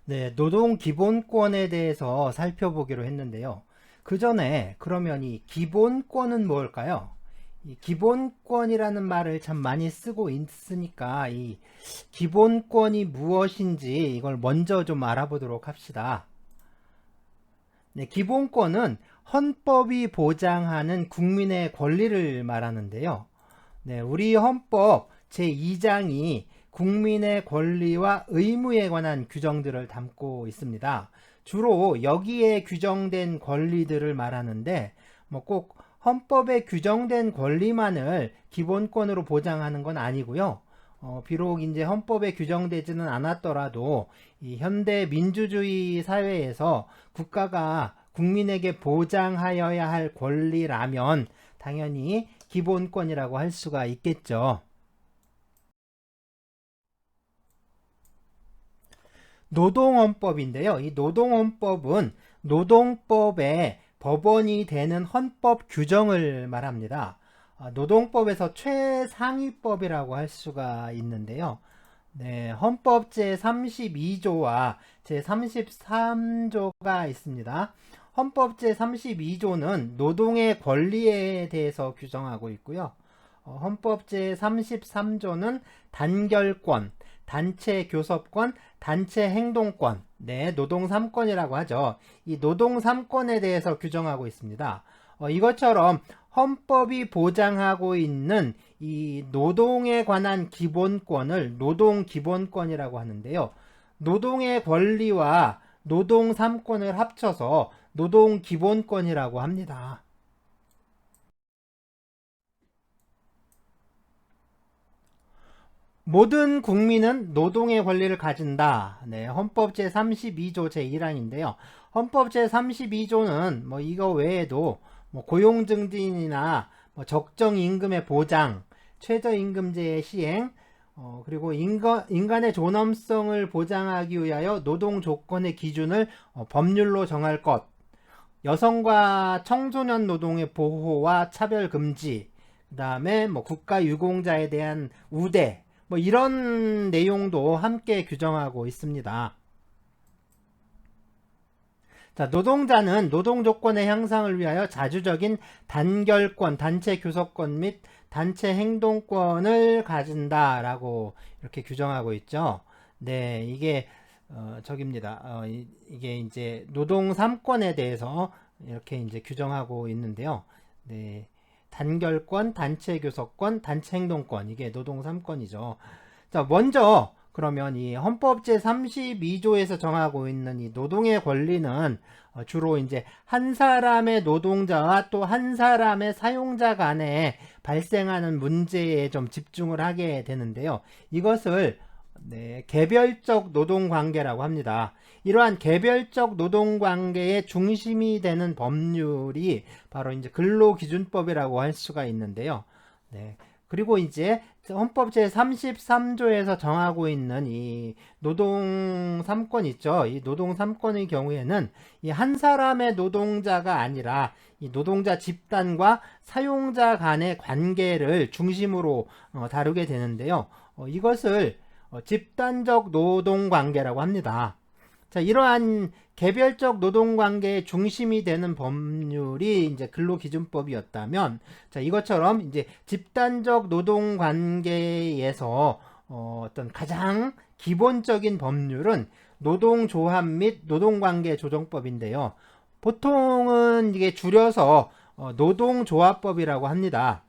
네, 노동기본권에 대해서 살펴보기로 했는데요. 그 전에 그러면 이 기본권은 뭘까요? 이 기본권이라는 말을 참 많이 쓰고 있으니까 이 기본권이 무엇인지 이걸 먼저 좀 알아보도록 합시다. 네, 기본권은 헌법이 보장하는 국민의 권리를 말하는데요. 네, 우리 헌법 제2장이 국민의 권리와 의무에 관한 규정들을 담고 있습니다. 주로 여기에 규정된 권리들을 말하는데 꼭 헌법에 규정된 권리만을 기본권으로 보장하는 건 아니고요. 비록 이제 헌법에 규정되지는 않았더라도 이 현대 민주주의 사회에서 국가가 국민에게 보장하여야 할 권리라면 당연히 기본권이라고 할 수가 있겠죠. 노동헌법인데요. 이 노동헌법은 노동법의 법원이 되는 헌법 규정을 말합니다. 노동법에서 최상위법이라고 할 수가 있는데요. 네, 헌법 제32조와 제33조가 있습니다. 헌법 제32조는 노동의 권리에 대해서 규정하고 있고요. 헌법 제33조는 단결권, 단체 교섭권, 단체 행동권, 네, 노동 3권이라고 하죠. 이 노동 3권에 대해서 규정하고 있습니다. 이것처럼 헌법이 보장하고 있는 이 노동에 관한 기본권을 노동기본권이라고 하는데요. 노동의 권리와 노동 3권을 합쳐서 노동기본권이라고 합니다. 모든 국민은 노동의 권리를 가진다. 네, 헌법 제32조 제1항인데요. 헌법 제32조는 이거 외에도 고용 증진이나 적정 임금의 보장, 최저임금제의 시행, 그리고 인간의 존엄성을 보장하기 위하여 노동 조건의 기준을 법률로 정할 것, 여성과 청소년 노동의 보호와 차별 금지, 그 다음에 국가 유공자에 대한 우대, 이런 내용도 함께 규정하고 있습니다. 자, 노동자는 노동 조건의 향상을 위하여 자주적인 단결권, 단체 교섭권 및 단체 행동권을 가진다라고 이렇게 규정하고 있죠. 네, 이게 저깁니다. 이게 이제 노동 3권에 대해서 이렇게 이제 규정하고 있는데요. 네. 단결권, 단체 교섭권, 단체 행동권, 이게 노동 3권이죠. 자, 먼저 그러면 이 헌법 제32조에서 정하고 있는 이 노동의 권리는 주로 이제 한 사람의 노동자와 또 한 사람의 사용자 간에 발생하는 문제에 좀 집중을 하게 되는데요. 이것을 개별적 노동관계라고 합니다. 이러한 개별적 노동관계의 중심이 되는 법률이 바로 이제 근로기준법이라고 할 수가 있는데요. 네. 그리고 이제 헌법 제33조에서 정하고 있는 이 노동 3권 있죠. 이 노동 3권의 경우에는 이 한 사람의 노동자가 아니라 이 노동자 집단과 사용자 간의 관계를 중심으로 다루게 되는데요. 이것을 집단적 노동관계라고 합니다. 자, 이러한 개별적 노동관계의 중심이 되는 법률이 이제 근로기준법이었다면, 자, 이것처럼 이제 집단적 노동관계에서 어떤 가장 기본적인 법률은 노동조합 및 노동관계 조정법인데요. 보통은 이게 줄여서 노동조합법이라고 합니다.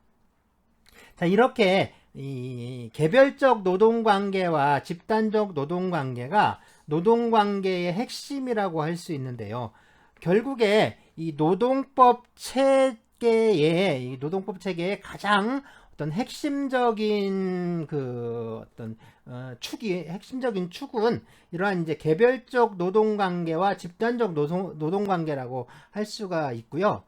자, 이렇게 이 개별적 노동관계와 집단적 노동관계가 노동관계의 핵심이라고 할 수 있는데요. 결국에 이 노동법 체계의 가장 어떤 핵심적인 핵심적인 축은 이러한 이제 개별적 노동관계와 집단적 노동관계라고 할 수가 있고요.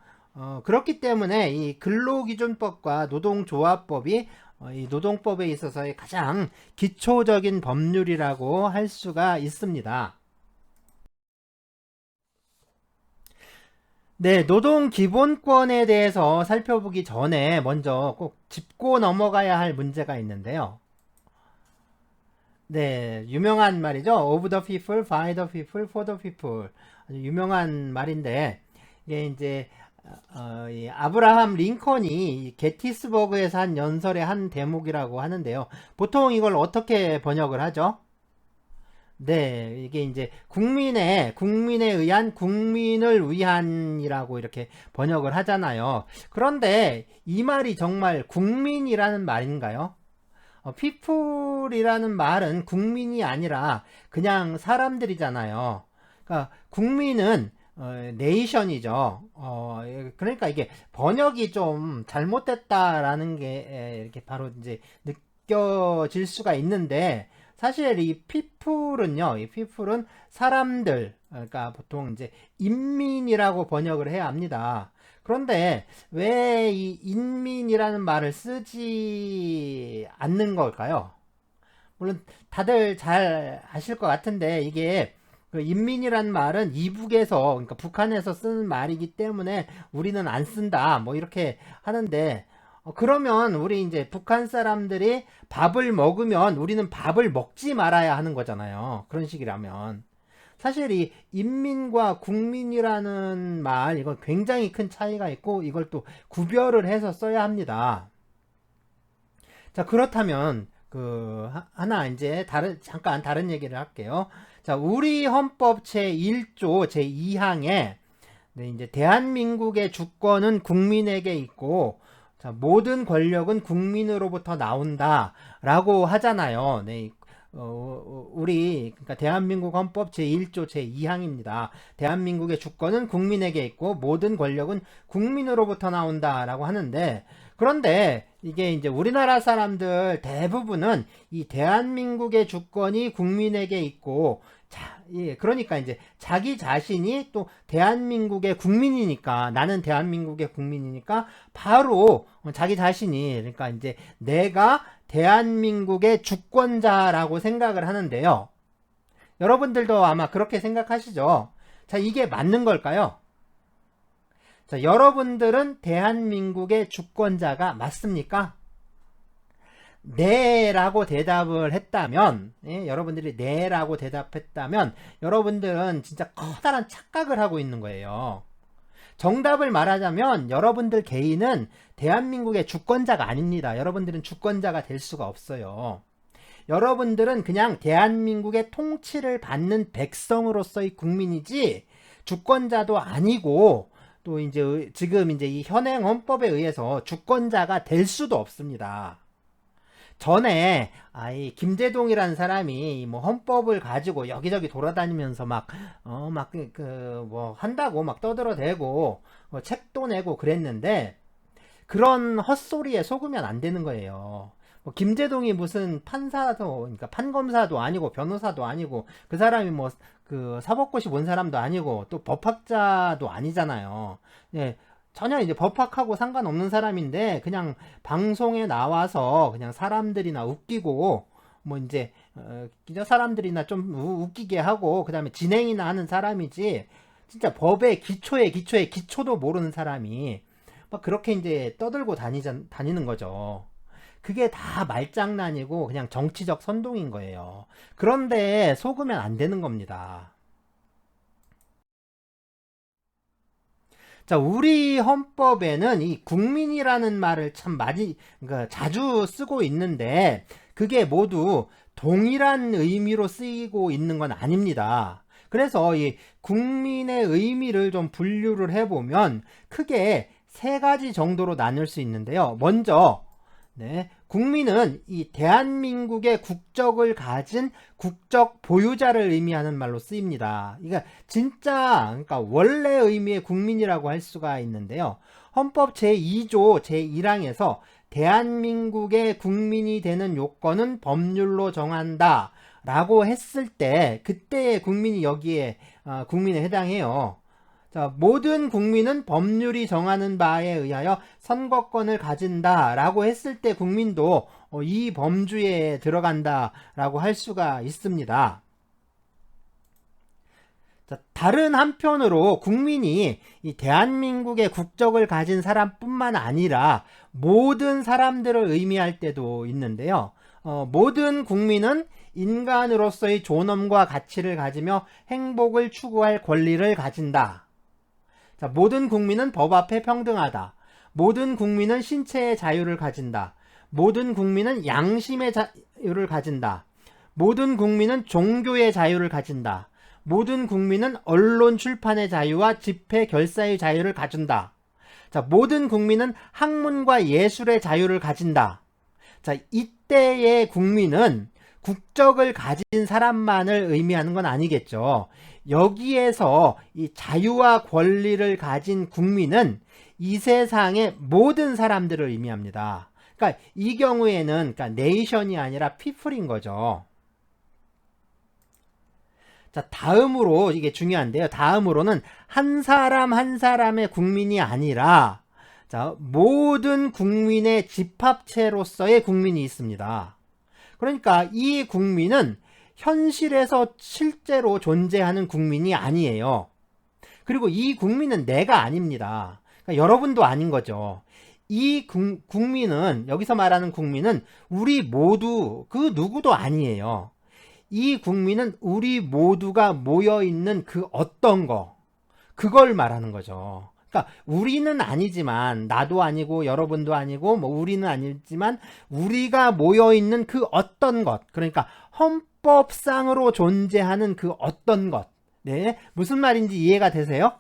그렇기 때문에 이 근로기준법과 노동조합법이 이 노동법에 있어서의 가장 기초적인 법률이라고 할 수가 있습니다. 네, 노동기본권에 대해서 살펴보기 전에 먼저 꼭 짚고 넘어가야 할 문제가 있는데요. 네, 유명한 말이죠. of the people, by the people, for the people. 아주 유명한 말인데, 이게 이제, 이 아브라함 링컨이 이 게티스버그에서 한 연설의 한 대목이라고 하는데요. 보통 이걸 어떻게 번역을 하죠? 네, 이게 이제 국민에 의한 국민을 위한이라고 이렇게 번역을 하잖아요. 그런데 이 말이 정말 국민이라는 말인가요? people이라는 말은 국민이 아니라 그냥 사람들이잖아요. 그러니까 국민은 네이션이죠. 그러니까 이게 번역이 좀 잘못됐다라는 게 이렇게 바로 이제 느껴질 수가 있는데 사실 이 people은요, 이 people은 사람들, 그러니까 보통 이제 인민이라고 번역을 해야 합니다. 그런데 왜 이 인민이라는 말을 쓰지 않는 걸까요? 물론 다들 잘 아실 것 같은데 이게 그 인민이라는 말은 이북에서 그러니까 북한에서 쓰는 말이기 때문에 우리는 안 쓴다 뭐 이렇게 하는데 그러면 우리 이제 북한 사람들이 밥을 먹으면 우리는 밥을 먹지 말아야 하는 거잖아요. 그런 식이라면 사실 이 인민과 국민이라는 말 이건 굉장히 큰 차이가 있고 이걸 또 구별을 해서 써야 합니다. 자, 그렇다면 하나 이제 잠깐 다른 얘기를 할게요. 자, 우리 헌법 제1조 제2항에 네, 이제 대한민국의 주권은 국민에게 있고 자, 모든 권력은 국민으로부터 나온다라고 하잖아요. 네, 우리 그러니까 대한민국 헌법 제1조 제2항입니다. 대한민국의 주권은 국민에게 있고 모든 권력은 국민으로부터 나온다라고 하는데 그런데 이게 이제 우리나라 사람들 대부분은 이 대한민국의 주권이 국민에게 있고 자, 예, 그러니까 이제 자기 자신이 또 대한민국의 국민이니까 나는 대한민국의 국민이니까 바로 자기 자신이 그러니까 이제 내가 대한민국의 주권자라고 생각을 하는데요. 여러분들도 아마 그렇게 생각하시죠? 자, 이게 맞는 걸까요? 자, 여러분들은 대한민국의 주권자가 맞습니까? 네라고 대답을 했다면, 예, 여러분들이 네라고 대답했다면, 여러분들은 진짜 커다란 착각을 하고 있는 거예요. 정답을 말하자면, 여러분들 개인은 대한민국의 주권자가 아닙니다. 여러분들은 주권자가 될 수가 없어요. 여러분들은 그냥 대한민국의 통치를 받는 백성으로서의 국민이지, 주권자도 아니고, 또 이제 지금 이제 이 현행 헌법에 의해서 주권자가 될 수도 없습니다. 전에 이 김재동이라는 사람이 뭐 헌법을 가지고 여기저기 돌아다니면서 뭐 한다고 막 떠들어대고 책도 내고 그랬는데 그런 헛소리에 속으면 안 되는 거예요. 뭐 김재동이 무슨 판사도 그러니까 판검사도 아니고 변호사도 아니고 그 사람이 뭐 그 사법고시 본 사람도 아니고 또 법학자도 아니잖아요. 예, 전혀 이제 법학하고 상관없는 사람인데 그냥 방송에 나와서 그냥 사람들이나 웃기고 뭐 이제 기자 사람들이나 좀 웃기게 하고 그다음에 진행이나 하는 사람이지 진짜 법의 기초의 기초도 모르는 사람이 막 그렇게 이제 떠들고 다니는 거죠. 그게 다 말장난이고 그냥 정치적 선동인 거예요. 그런데 속으면 안 되는 겁니다. 자, 우리 헌법에는 이 국민이라는 말을 참 많이, 그러니까 자주 쓰고 있는데, 그게 모두 동일한 의미로 쓰이고 있는 건 아닙니다. 그래서 이 국민의 의미를 좀 분류를 해보면 크게 세 가지 정도로 나눌 수 있는데요. 먼저, 네, 국민은 이 대한민국의 국적을 가진 국적 보유자를 의미하는 말로 쓰입니다. 그러니까 진짜 그러니까 원래 의미의 국민이라고 할 수가 있는데요. 헌법 제2조 제1항에서 대한민국의 국민이 되는 요건은 법률로 정한다 라고 했을 때 그때의 국민이 여기에 국민에 해당해요. 자, 모든 국민은 법률이 정하는 바에 의하여 선거권을 가진다 라고 했을 때 국민도 이 범주에 들어간다 라고 할 수가 있습니다. 자, 다른 한편으로 국민이 이 대한민국의 국적을 가진 사람뿐만 아니라 모든 사람들을 의미할 때도 있는데요. 모든 국민은 인간으로서의 존엄과 가치를 가지며 행복을 추구할 권리를 가진다. 자, 모든 국민은 법 앞에 평등하다. 모든 국민은 신체의 자유를 가진다. 모든 국민은 양심의 자유를 가진다. 모든 국민은 종교의 자유를 가진다. 모든 국민은 언론 출판의 자유와 집회 결사의 자유를 가진다. 자, 모든 국민은 학문과 예술의 자유를 가진다. 자, 이때의 국민은 국적을 가진 사람만을 의미하는 건 아니겠죠. 여기에서 이 자유와 권리를 가진 국민은 이 세상의 모든 사람들을 의미합니다. 그러니까 이 경우에는 그러니까 네이션이 아니라 피플인 거죠. 자, 다음으로 이게 중요한데요. 다음으로는 한 사람 한 사람의 국민이 아니라 자, 모든 국민의 집합체로서의 국민이 있습니다. 그러니까 이 국민은 현실에서 실제로 존재하는 국민이 아니에요. 그리고 이 국민은 내가 아닙니다. 그러니까 여러분도 아닌 거죠. 이 국민은, 여기서 말하는 국민은 우리 모두 그 누구도 아니에요. 이 국민은 우리 모두가 모여있는 그 어떤 거, 그걸 말하는 거죠. 그러니까 우리는 아니지만, 나도 아니고 여러분도 아니고 뭐 우리는 아니지만 우리가 모여있는 그 어떤 것, 그러니까 헌법상으로 존재하는 그 어떤 것. 네, 무슨 말인지 이해가 되세요?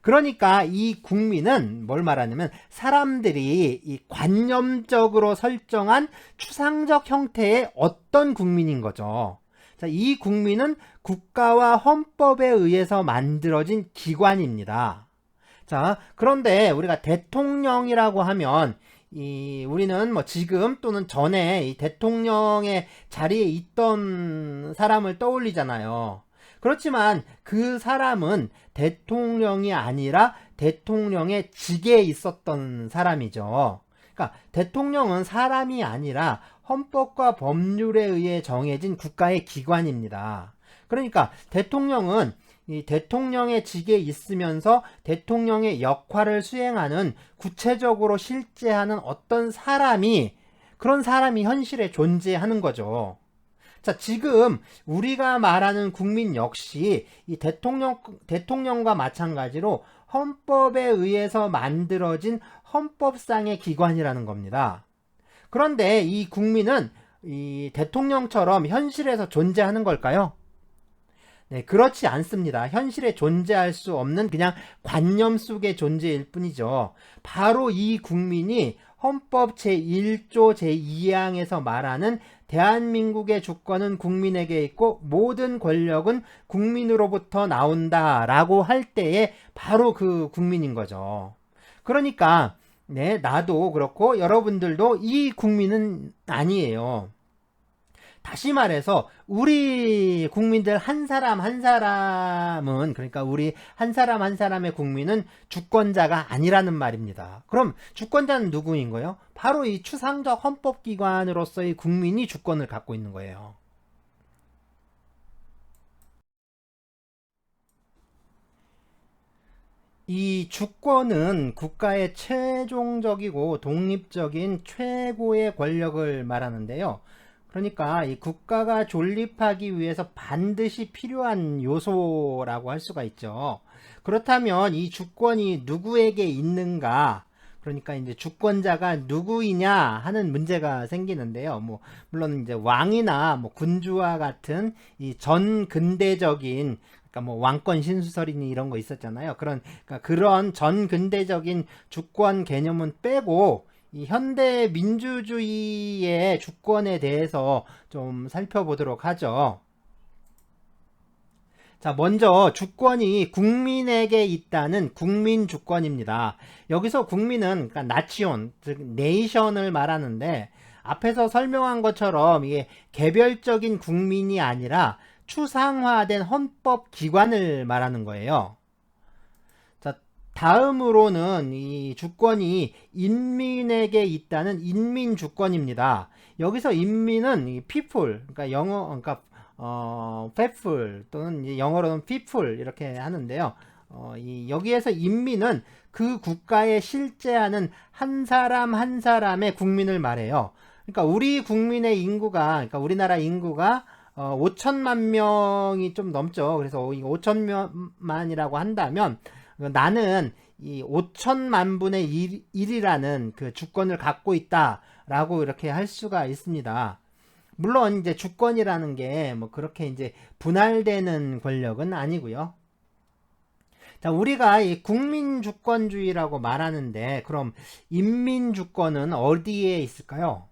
그러니까 이 국민은 뭘 말하냐면 사람들이 이 관념적으로 설정한 추상적 형태의 어떤 국민인 거죠. 자, 이 국민은 국가와 헌법에 의해서 만들어진 기관입니다. 자, 그런데 우리가 대통령이라고 하면 우리는 뭐 지금 또는 전에 이 대통령의 자리에 있던 사람을 떠올리잖아요. 그렇지만 그 사람은 대통령이 아니라 대통령의 직에 있었던 사람이죠. 그러니까 대통령은 사람이 아니라 헌법과 법률에 의해 정해진 국가의 기관입니다. 그러니까 대통령은 이 대통령의 직에 있으면서 대통령의 역할을 수행하는 구체적으로 실제하는 어떤 사람이, 그런 사람이 현실에 존재하는 거죠. 자, 지금 우리가 말하는 국민 역시 이 대통령과 마찬가지로 헌법에 의해서 만들어진 헌법상의 기관이라는 겁니다. 그런데 이 국민은 이 대통령처럼 현실에서 존재하는 걸까요? 네, 그렇지 않습니다. 현실에 존재할 수 없는 그냥 관념 속의 존재일 뿐이죠. 바로 이 국민이 헌법 제1조 제2항에서 말하는 대한민국의 주권은 국민에게 있고 모든 권력은 국민으로부터 나온다 라고 할 때에 바로 그 국민인 거죠. 그러니까 네, 나도 그렇고 여러분들도 이 국민은 아니에요. 다시 말해서 우리 국민들 한 사람 한 사람은, 그러니까 우리 한 사람 한 사람의 국민은 주권자가 아니라는 말입니다. 그럼 주권자는 누구인 거예요? 바로 이 추상적 헌법기관으로서의 국민이 주권을 갖고 있는 거예요. 이 주권은 국가의 최종적이고 독립적인 최고의 권력을 말하는데요. 그러니까 이 국가가 존립하기 위해서 반드시 필요한 요소라고 할 수가 있죠. 그렇다면 이 주권이 누구에게 있는가? 그러니까 이제 주권자가 누구이냐 하는 문제가 생기는데요. 뭐 물론 이제 왕이나 뭐 군주와 같은 이 전 근대적인, 그러니까 뭐 왕권 신수설이니 이런 거 있었잖아요. 그런 전 근대적인 주권 개념은 빼고 이 현대 민주주의의 주권에 대해서 좀 살펴보도록 하죠. 자, 먼저 주권이 국민에게 있다는 국민 주권입니다. 여기서 국민은 그러니까 나치온, 즉 네이션을 말하는데 앞에서 설명한 것처럼 이게 개별적인 국민이 아니라 추상화된 헌법 기관을 말하는 거예요. 다음으로는 이 주권이 인민에게 있다는 인민 주권입니다. 여기서 인민은 이 people, 그러니까 people 또는 영어로는 people 이렇게 하는데요. 여기에서 인민은 그 국가에 실제하는 한 사람 한 사람의 국민을 말해요. 그러니까 우리 국민의 인구가, 그러니까 우리나라 인구가 5천만 명이 좀 넘죠. 그래서 5천만이라고 한다면 나는 이 5천만 분의 1이라는 그 주권을 갖고 있다라고 이렇게 할 수가 있습니다. 물론 이제 주권이라는 게 뭐 그렇게 이제 분할되는 권력은 아니고요. 자, 우리가 이 국민주권주의라고 말하는데 그럼 인민주권은 어디에 있을까요?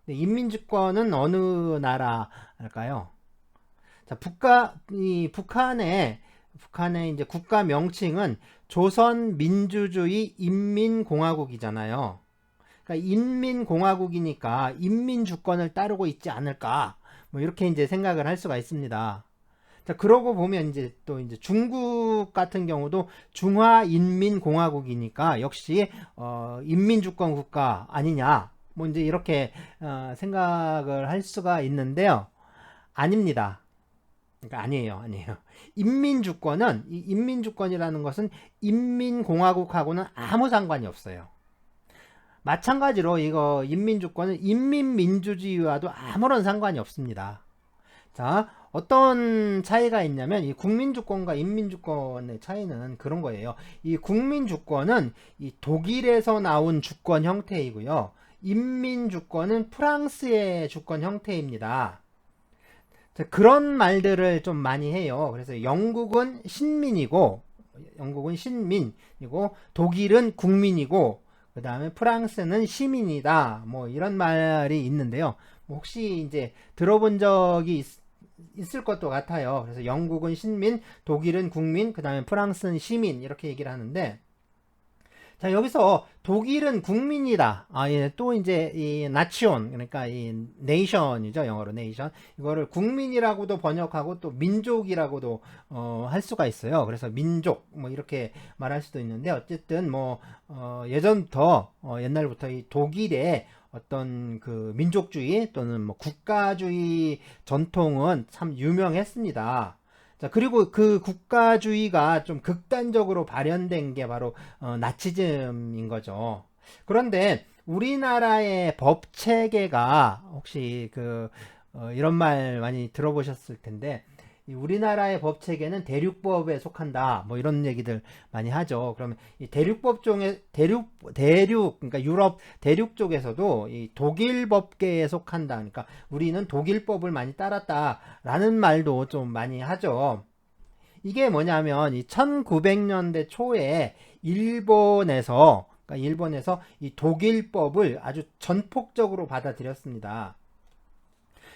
인민주권은 어느 나라일까요? 자, 북한의 이제 국가 명칭은 조선민주주의 인민공화국이잖아요. 그러니까 인민공화국이니까 인민주권을 따르고 있지 않을까? 뭐 이렇게 이제 생각을 할 수가 있습니다. 자, 그러고 보면 이제 또 이제 중국 같은 경우도 중화인민공화국이니까 역시 인민주권 국가 아니냐? 뭐 이제 이렇게 생각을 할 수가 있는데요. 아닙니다. 그러니까 아니에요. 인민주권은 이 인민주권이라는 것은 인민공화국하고는 아무 상관이 없어요. 마찬가지로 이거 인민주권은 인민민주주의와도 아무런 상관이 없습니다. 자, 어떤 차이가 있냐면 이 국민주권과 인민주권의 차이는 그런 거예요. 이 국민주권은 이 독일에서 나온 주권 형태이고요. 인민주권은 프랑스의 주권 형태입니다. 자, 그런 말들을 좀 많이 해요. 그래서 영국은 신민이고 독일은 국민이고 그 다음에 프랑스는 시민이다. 뭐 이런 말이 있는데요. 혹시 이제 들어본 적이 있을 것도 같아요. 그래서 영국은 신민, 독일은 국민, 그 다음에 프랑스는 시민 이렇게 얘기를 하는데, 자, 여기서 독일은 국민이다. 예, 또 이제 이 나치온, 그러니까 이 네이션이죠. 영어로 네이션. 이거를 국민이라고도 번역하고 또 민족이라고도 할 수가 있어요. 그래서 민족 뭐 이렇게 말할 수도 있는데 어쨌든 뭐 예전부터 옛날부터 이 독일의 어떤 그 민족주의 또는 뭐 국가주의 전통은 참 유명했습니다. 자, 그리고 그 국가주의가 좀 극단적으로 발현된 게 바로 나치즘인 거죠. 그런데 우리나라의 법 체계가 혹시 이런 말 많이 들어보셨을 텐데 이 우리나라의 법 체계는 대륙법에 속한다. 뭐 이런 얘기들 많이 하죠. 그러면 이 대륙법 중에 그러니까 유럽 대륙 쪽에서도 이 독일 법계에 속한다. 그러니까 우리는 독일법을 많이 따랐다라는 말도 좀 많이 하죠. 이게 뭐냐면 이 1900년대 초에 일본에서 이 독일법을 아주 전폭적으로 받아들였습니다.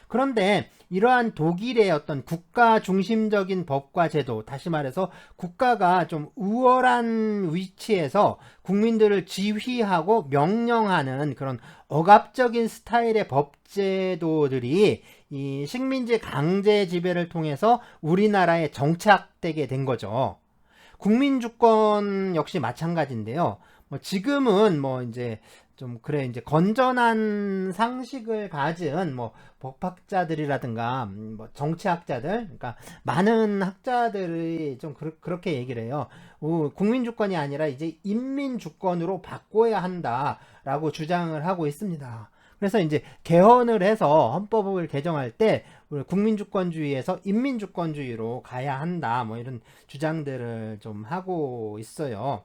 그런데 이러한 독일의 어떤 국가 중심적인 법과 제도, 다시 말해서 국가가 좀 우월한 위치에서 국민들을 지휘하고 명령하는 그런 억압적인 스타일의 법제도들이 이 식민지 강제 지배를 통해서 우리나라에 정착되게 된 거죠. 국민주권 역시 마찬가지인데요. 뭐 지금은 뭐 이제 좀 그래 이제 건전한 상식을 가진 뭐 법학자들이라든가 뭐 정치학자들, 그러니까 많은 학자들이 좀 그렇게 얘기를 해요. 국민주권이 아니라 이제 인민주권으로 바꿔야 한다라고 주장을 하고 있습니다. 그래서 이제 개헌을 해서 헌법을 개정할 때 국민주권주의에서 인민주권주의로 가야 한다. 뭐 이런 주장들을 좀 하고 있어요.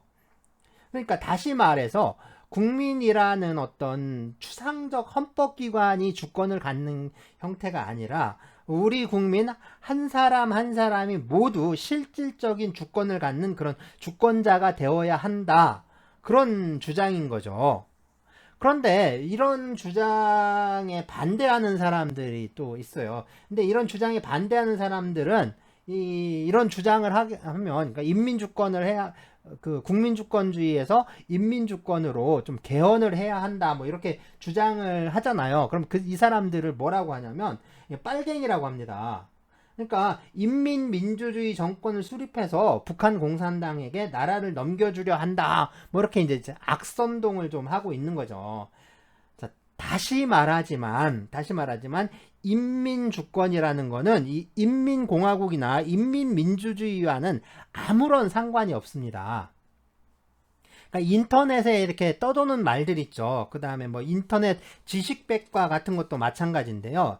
그러니까 다시 말해서 국민이라는 어떤 추상적 헌법기관이 주권을 갖는 형태가 아니라 우리 국민 한 사람 한 사람이 모두 실질적인 주권을 갖는 그런 주권자가 되어야 한다. 그런 주장인 거죠. 그런데 이런 주장에 반대하는 사람들이 또 있어요. 근데 이런 주장에 반대하는 사람들은 이런 주장을 하면, 그러니까 인민주권을 해야, 국민주권주의에서 인민주권으로 좀 개헌을 해야 한다, 뭐 이렇게 주장을 하잖아요. 그럼 이 사람들을 뭐라고 하냐면, 빨갱이라고 합니다. 그러니까 인민민주주의 정권을 수립해서 북한 공산당에게 나라를 넘겨주려 한다. 뭐 이렇게 이제 악선동을 좀 하고 있는 거죠. 자, 다시 말하지만 인민주권이라는 거는 이 인민공화국이나 인민민주주의와는 아무런 상관이 없습니다. 그러니까 인터넷에 이렇게 떠도는 말들 있죠. 그 다음에 뭐 인터넷 지식백과 같은 것도 마찬가지인데요.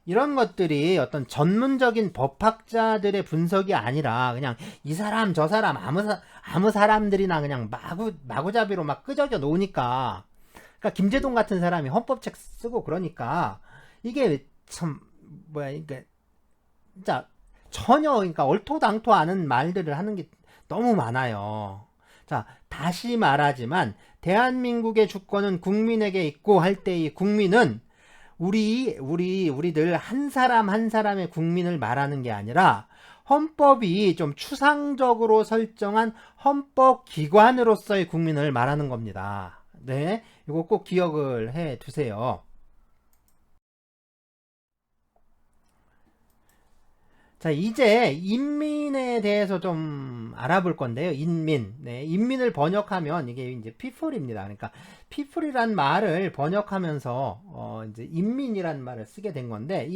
이런 것들이 어떤 전문적인 법학자들의 분석이 아니라 그냥 이 사람 저 사람 아무 사람들이나 그냥 마구잡이로 막 끄적여 놓으니까, 그러니까 김재동 같은 사람이 헌법책 쓰고 그러니까 이게 참 뭐야, 이게 진짜 전혀, 그러니까 얼토당토 않은 말들을 하는 게 너무 많아요. 자, 다시 말하지만 대한민국의 주권은 국민에게 있고 할 때 이 국민은 우리들 한 사람 한 사람의 국민을 말하는 게 아니라 헌법이 좀 추상적으로 설정한 헌법 기관으로서의 국민을 말하는 겁니다. 네, 이거 꼭 기억을 해 두세요. 자, 이제 인민에 대해서 좀 알아볼 건데요. 인민. 네, 인민을 번역하면 이게 이제 people입니다. 그러니까 people이란 말을 번역하면서 이제 인민이란 말을 쓰게 된 건데,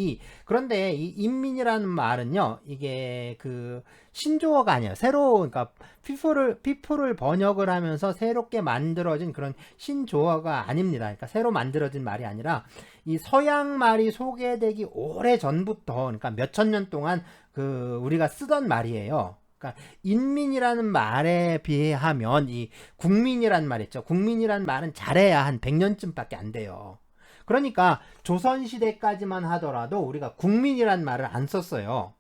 그런데 이 인민이라는 말은요. 이게 그 신조어가 아니에요. 그러니까 people을 번역을 하면서 새롭게 만들어진 그런 신조어가 아닙니다. 그러니까 새로 만들어진 말이 아니라 이 서양 말이 소개되기 오래 전부터, 그러니까 몇천 년 동안 우리가 쓰던 말이에요. 그러니까 인민이라는 말에 비하면 이 국민이란 말 있죠. 국민이란 말은 잘해야 한 100년쯤밖에 안 돼요. 그러니까 조선시대까지만 하더라도 우리가 국민이란 말을 안 썼어요.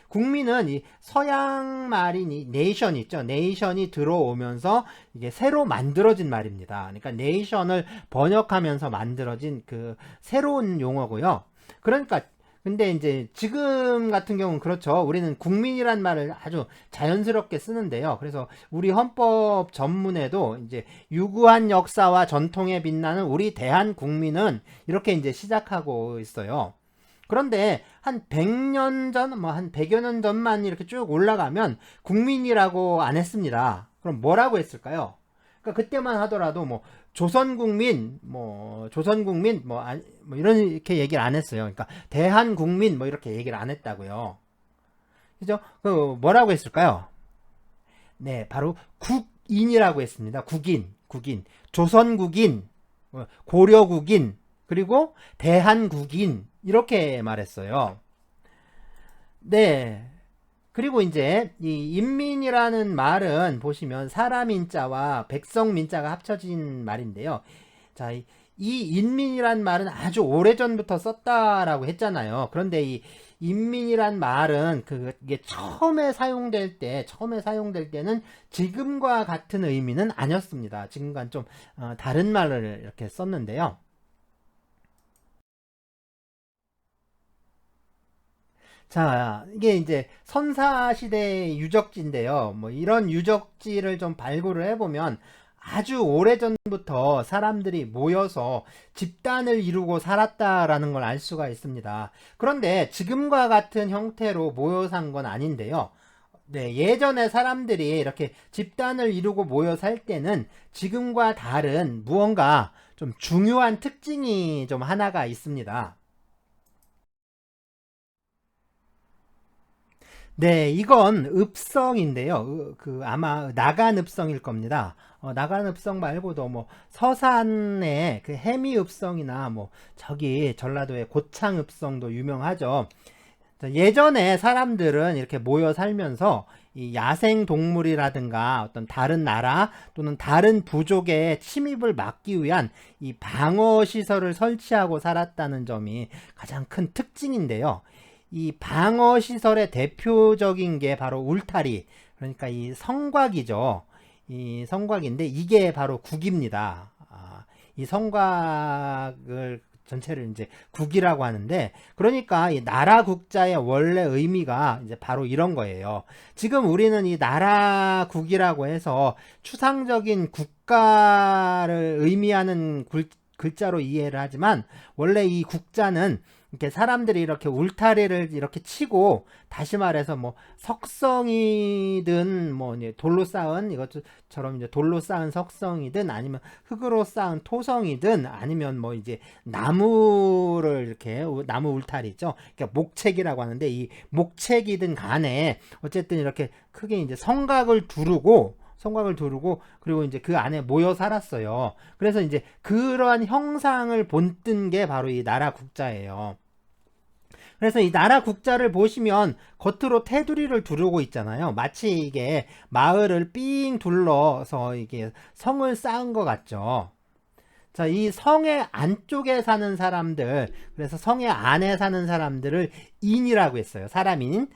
국민은 이 서양 말인 이 네이션 있죠. 네이션이 들어오면서 이게 새로 만들어진 말입니다. 그러니까 네이션을 번역하면서 만들어진 그 새로운 용어고요. 그러니까 근데 이제 지금 같은 경우는 그렇죠. 우리는 국민이란 말을 아주 자연스럽게 쓰는데요. 그래서 우리 헌법 전문에도 이제 유구한 역사와 전통에 빛나는 우리 대한국민은 이렇게 이제 시작하고 있어요. 그런데 한 100년 전, 뭐 한 100여 년 전만 이렇게 쭉 올라가면 국민이라고 안 했습니다. 그럼 뭐라고 했을까요? 그러니까 그때만 하더라도 뭐 조선국민, 뭐 이렇게 얘기를 안 했어요. 그러니까 대한국민 뭐 이렇게 얘기를 안 했다고요. 그죠? 뭐라고 했을까요? 네, 바로 국인이라고 했습니다. 국인. 조선국인, 고려국인, 그리고 대한국인 이렇게 말했어요. 네. 그리고 이제 이 인민이라는 말은 보시면 사람 인자와 백성 민자가 합쳐진 말인데요. 자, 이 인민이란 말은 아주 오래전부터 썼다라고 했잖아요. 그런데 이 인민이란 말은 그게 처음에 사용될 때는 지금과 같은 의미는 아니었습니다. 지금과는 좀 다른 말을 이렇게 썼는데요. 자, 이게 이제 선사시대 유적지인데요. 뭐 이런 유적지를 좀 발굴을 해보면 아주 오래전부터 사람들이 모여서 집단을 이루고 살았다라는 걸 알 수가 있습니다. 그런데 지금과 같은 형태로 모여 산 건 아닌데요. 네, 예전에 사람들이 이렇게 집단을 이루고 모여 살 때는 지금과 다른 무언가 좀 중요한 특징이 좀 하나가 있습니다. 네, 이건 읍성인데요. 아마 나간읍성일 겁니다. 나간읍성 말고도 뭐 서산의 그 해미읍성이나 뭐 저기 전라도의 고창읍성도 유명하죠. 예전에 사람들은 이렇게 모여 살면서 이 야생 동물이라든가 어떤 다른 나라 또는 다른 부족의 침입을 막기 위한 이 방어 시설을 설치하고 살았다는 점이 가장 큰 특징인데요. 이 방어 시설의 대표적인 게 바로 울타리, 그러니까 이 성곽이죠. 이 성곽인데 이게 바로 국입니다. 이 성곽을 전체를 이제 국이라고 하는데, 그러니까 이 나라 국자의 원래 의미가 이제 바로 이런 거예요. 지금 우리는 이 나라 국이라고 해서 추상적인 국가를 의미하는 글자로 이해를 하지만, 원래 이 국자는 이렇게 사람들이 이렇게 울타리를 이렇게 치고, 다시 말해서 뭐 석성이든 뭐 이제 돌로 쌓은 이것처럼 이제 돌로 쌓은 석성이든 아니면 흙으로 쌓은 토성이든 아니면 뭐 이제 나무를 이렇게 나무 울타리죠. 그러니까 목책이라고 하는데 이 목책이든 간에 어쨌든 이렇게 크게 이제 성곽을 두르고 성곽을 두르고 그리고 이제 그 안에 모여 살았어요. 그래서 이제 그러한 형상을 본뜬 게 바로 이 나라 국자예요. 그래서 이 나라 국자를 보시면 겉으로 테두리를 두르고 있잖아요. 마치 이게 마을을 삥 둘러서 이게 성을 쌓은 것 같죠. 자, 이 성의 안쪽에 사는 사람들, 그래서 성의 안에 사는 사람들을 인이라고 했어요. 사람인.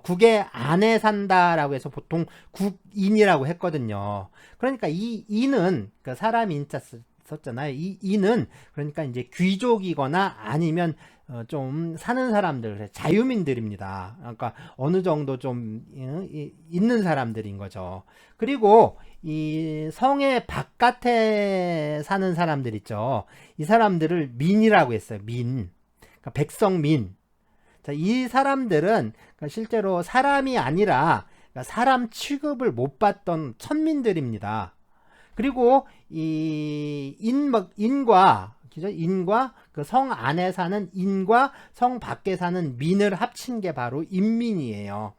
국의 안에 산다라고 해서 보통 국인이라고 했거든요. 그러니까 이 인은, 그 사람 인자 썼잖아요. 이 인은 그러니까 이제 귀족이거나 아니면 좀 사는 사람들, 자유민들입니다. 그러니까 어느 정도 좀 있는 사람들인 거죠. 그리고 이 성의 바깥에 사는 사람들 있죠. 이 사람들을 민이라고 했어요. 민. 그러니까 백성민. 자, 이 사람들은 그러니까 실제로 사람이 아니라 그러니까 사람 취급을 못 받던 천민들입니다. 그리고 이 인과 그죠? 인과 그 성 안에 사는 인과 성 밖에 사는 민을 합친 게 바로 인민이에요.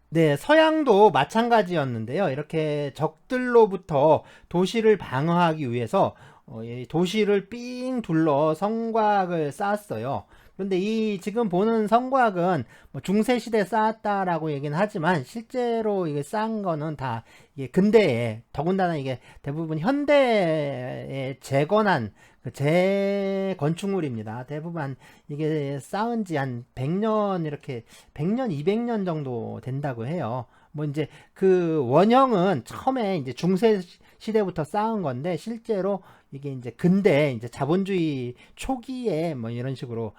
네, 서양도 마찬가지였는데요. 이렇게 적들로부터 도시를 방어하기 위해서 이 도시를 삥 둘러 성곽을 쌓았어요. 그런데 이 지금 보는 성곽은 뭐 중세 시대에 쌓았다라고 얘기는 하지만 실제로 이게 쌓은 거는 다 이게 근대에 더군다나 이게 대부분 현대에 재건한 그 재건축물입니다. 대부분 이게 쌓은 지 한 100년 이렇게 100년, 200년 정도 된다고 해요. 뭐 이제 그 원형은 처음에 이제 중세 시대부터 쌓은 건데 실제로 이게 이제 근대 이제 자본주의 초기에 뭐 이런 식으로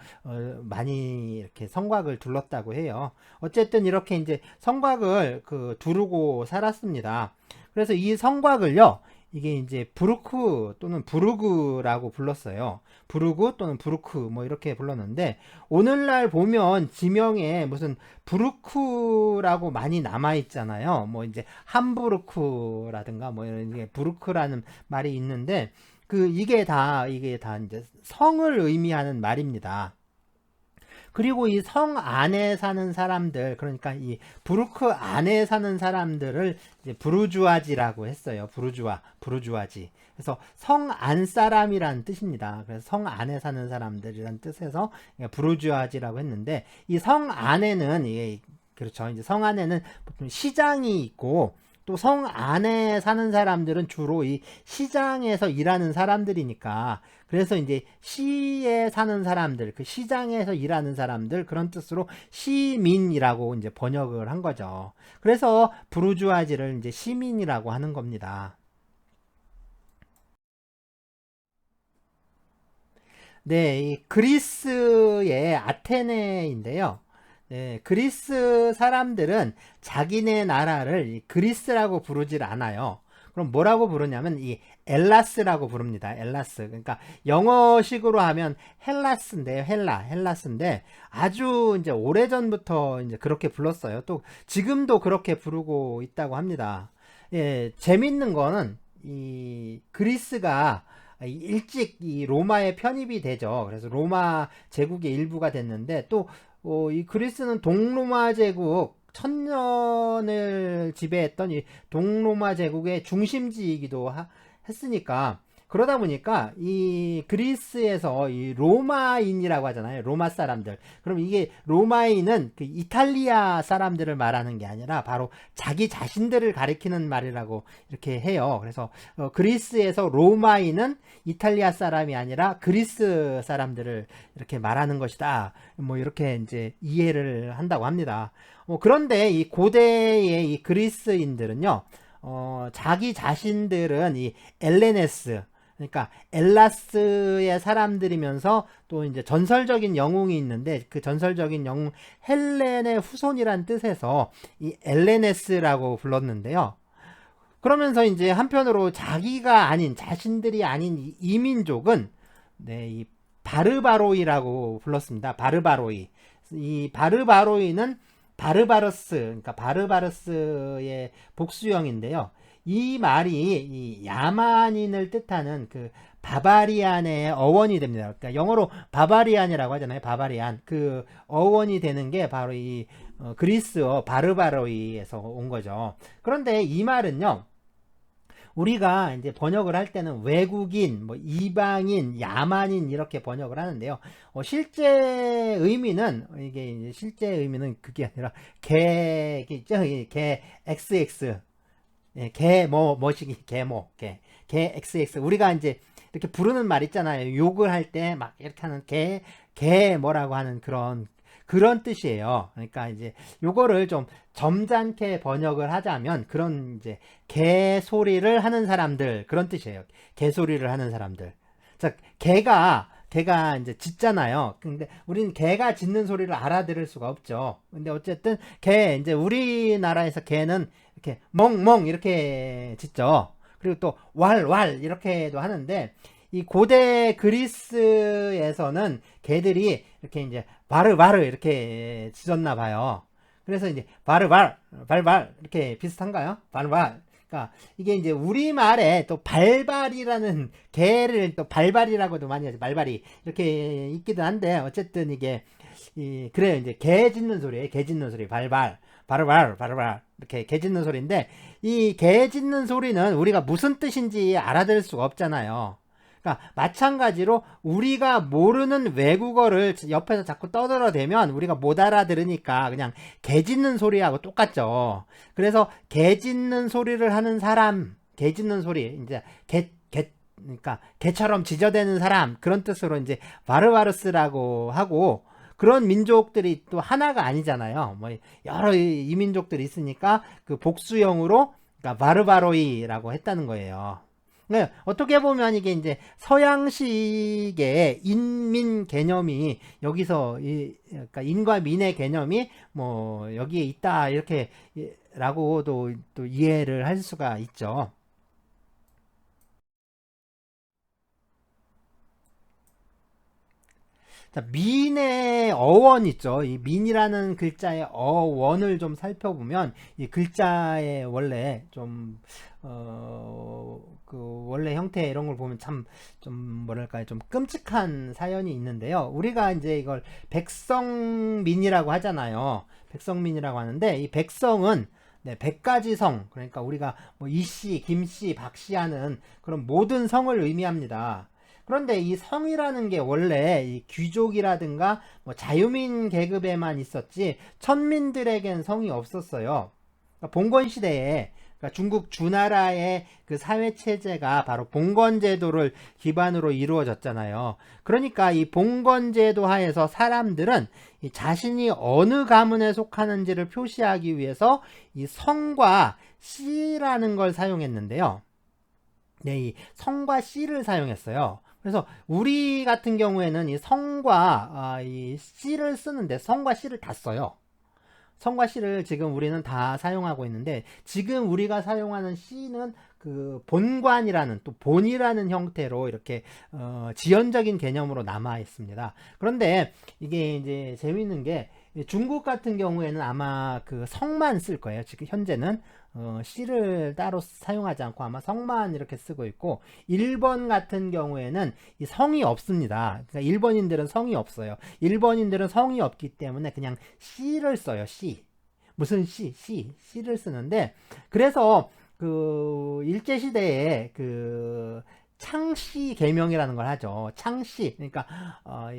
많이 이렇게 성곽을 둘렀다고 해요. 어쨌든 이렇게 이제 성곽을 그 두르고 살았습니다. 그래서 이 성곽을요, 이게 이제 부르크 또는 부르그라고 불렀어요. 부르그 또는 부르크 뭐 이렇게 불렀는데 오늘날 보면 지명에 무슨 부르크라고 많이 남아 있잖아요. 뭐 이제 함부르크라든가 뭐 이런 게 부르크라는 말이 있는데 그 이게 다 이제 성을 의미하는 말입니다. 그리고 이 성 안에 사는 사람들, 그러니까 이 부르크 안에 사는 사람들을 이제 부르주아지라고 했어요. 부르주아지. 그래서 성 안 사람이란 뜻입니다. 그래서 성 안에 사는 사람들이란 뜻에서 부르주아지라고 했는데 이 성 안에는 이게 그렇죠. 이제 성 안에는 보통 시장이 있고 또 성 안에 사는 사람들은 주로 이 시장에서 일하는 사람들이니까 그래서 이제 시에 사는 사람들, 그 시장에서 일하는 사람들 그런 뜻으로 시민이라고 이제 번역을 한 거죠. 그래서 부르주아지를 이제 시민이라고 하는 겁니다. 네, 이 그리스의 아테네인데요. 네, 그리스 사람들은 자기네 나라를 그리스라고 부르질 않아요. 그럼 뭐라고 부르냐면 이 엘라스라고 부릅니다. 엘라스. 그러니까 영어식으로 하면 헬라스인데요. 헬라스인데 아주 이제 오래전부터 이제 그렇게 불렀어요. 또 지금도 그렇게 부르고 있다고 합니다. 예, 재밌는 거는 이 그리스가 일찍 이 로마에 편입이 되죠. 그래서 로마 제국의 일부가 됐는데 또 이 그리스는 동로마 제국 천년을 지배했던 이 동로마 제국의 중심지이기도 했으니까 그러다 보니까 이 그리스에서 이 로마인이라고 하잖아요. 로마 사람들. 그럼 이게 로마인은 그 이탈리아 사람들을 말하는 게 아니라 바로 자기 자신들을 가리키는 말이라고 이렇게 해요. 그래서 그리스에서 로마인은 이탈리아 사람이 아니라 그리스 사람들을 이렇게 말하는 것이다. 뭐 이렇게 이제 이해를 한다고 합니다. 그런데 이 고대의 이 그리스인들은요. 자기 자신들은 이 엘레네스 그러니까 엘라스의 사람들이면서 또 이제 전설적인 영웅이 있는데 그 전설적인 영웅 헬렌의 후손이란 뜻에서 이 엘레네스라고 불렀는데요. 그러면서 이제 한편으로 자기가 아닌 자신들이 아닌 이 이민족은 네, 이 바르바로이라고 불렀습니다. 바르바로이. 이 바르바로이는 바르바르스, 그러니까 바르바르스의 복수형인데요. 이 말이 이 야만인을 뜻하는 그 바바리안의 어원이 됩니다. 그러니까 영어로 바바리안이라고 하잖아요. 바바리안. 그 어원이 되는 게 바로 이 그리스어 바르바로이에서 온 거죠. 그런데 이 말은요, 우리가 이제 번역을 할 때는 외국인, 뭐 이방인, 야만인 이렇게 번역을 하는데요. 실제 의미는 이게 이제 실제 의미는 그게 아니라 개 있죠? 개 XX, 예, 개 뭐시기 개모 개 XX 우리가 이제 이렇게 부르는 말 있잖아요. 욕을 할 때 막 이렇게 하는 개 뭐라고 하는 그런 뜻이에요. 그러니까 이제 요거를 좀 점잖게 번역을 하자면 그런 이제 개 소리를 하는 사람들 그런 뜻이에요. 개 소리를 하는 사람들. 자, 개가 이제 짖잖아요. 근데 우리는 개가 짖는 소리를 알아들을 수가 없죠. 근데 어쨌든 이제 우리나라에서 개는 이렇게 멍멍 이렇게 짖죠. 그리고 또 왈왈 이렇게도 하는데 이 고대 그리스에서는 개들이 이렇게 이제 바르바르 이렇게 짖었나 봐요. 그래서 이제 바르발 발발 이렇게 비슷한가요? 바르발. 그러니까 이게 이제 우리말에 또 발발이라는 개를 또 발발이라고도 많이 하죠. 발발이 이렇게 있기도 한데 어쨌든 이게 그래요. 이제 개 짖는 소리예요. 개 짖는 소리 발발 바르발 바르발 이렇게 개 짖는 소리인데 이 개 짖는 소리는 우리가 무슨 뜻인지 알아들을 수가 없잖아요. 그러니까 마찬가지로 우리가 모르는 외국어를 옆에서 자꾸 떠들어대면 우리가 못 알아들으니까 그냥 개 짖는 소리하고 똑같죠. 그래서 개 짖는 소리를 하는 사람, 개 짖는 소리, 이제 그러니까 개처럼 짖어대는 사람 그런 뜻으로 이제 바르바르스라고 하고 그런 민족들이 또 하나가 아니잖아요. 뭐 여러 이민족들이 있으니까 그 복수형으로 그러니까 바르바로이라고 했다는 거예요. 네, 어떻게 보면 이게 이제 서양식의 인민 개념이 여기서 그러니까 인과 민의 개념이 뭐 여기에 있다 이렇게 라고도 또 이해를 할 수가 있죠. 자, 민의 어원 있죠. 이 민이라는 글자의 어원을 좀 살펴보면 이 글자의 원래 그 원래 형태 이런 걸 보면 참 좀 뭐랄까요, 좀 끔찍한 사연이 있는데요. 우리가 이제 이걸 백성민이라고 하잖아요. 백성민이라고 하는데 이 백성은 네, 100가지 성, 그러니까 우리가 뭐 이씨, 김씨, 박씨 하는 그런 모든 성을 의미합니다. 그런데 이 성이라는 게 원래 이 귀족이라든가 뭐 자유민 계급에만 있었지 천민들에겐 성이 없었어요. 그러니까 봉건 시대에 그러니까 중국 주나라의 그 사회 체제가 바로 봉건 제도를 기반으로 이루어졌잖아요. 그러니까 이 봉건 제도 하에서 사람들은 이 자신이 어느 가문에 속하는지를 표시하기 위해서 이 성과 씨라는 걸 사용했는데요. 네, 이 성과 씨를 사용했어요. 그래서 우리 같은 경우에는 이 성과 이 씨를 쓰는데 성과 씨를 다 써요. 성과 씨를 지금 우리는 다 사용하고 있는데 지금 우리가 사용하는 씨는 그 본관이라는 또 본이라는 형태로 이렇게 지연적인 개념으로 남아 있습니다. 그런데 이게 이제 재밌는 게 중국 같은 경우에는 아마 그 성만 쓸 거예요. 지금 현재는 씨를 따로 사용하지 않고 아마 성만 이렇게 쓰고 있고 일본 같은 경우에는 이 성이 없습니다. 그러니까 일본인들은 성이 없어요. 일본인들은 성이 없기 때문에 그냥 씨를 써요. 씨. 무슨 씨를 쓰는데 그래서 그 일제시대에 그 창씨 개명이라는 걸 하죠. 창씨. 그러니까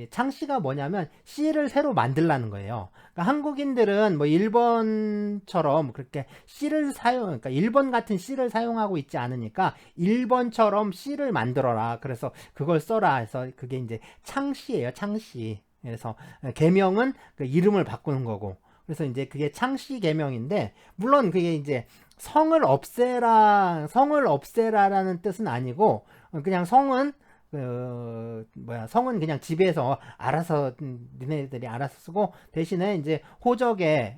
창씨가 뭐냐면 씨를 새로 만들라는 거예요. 그러니까 한국인들은 뭐 일본처럼 그렇게 그러니까 일본 같은 씨를 사용하고 있지 않으니까 일본처럼 씨를 만들어라. 그래서 그걸 써라 해서 그게 이제 창씨예요. 창씨. 그래서 개명은 그 이름을 바꾸는 거고. 그래서 이제 그게 창씨 개명인데 물론 그게 이제 성을 없애라라는 뜻은 아니고 그냥 성은 성은 그냥 집에서 알아서 니네들이 알아서 쓰고 대신에 이제 호적에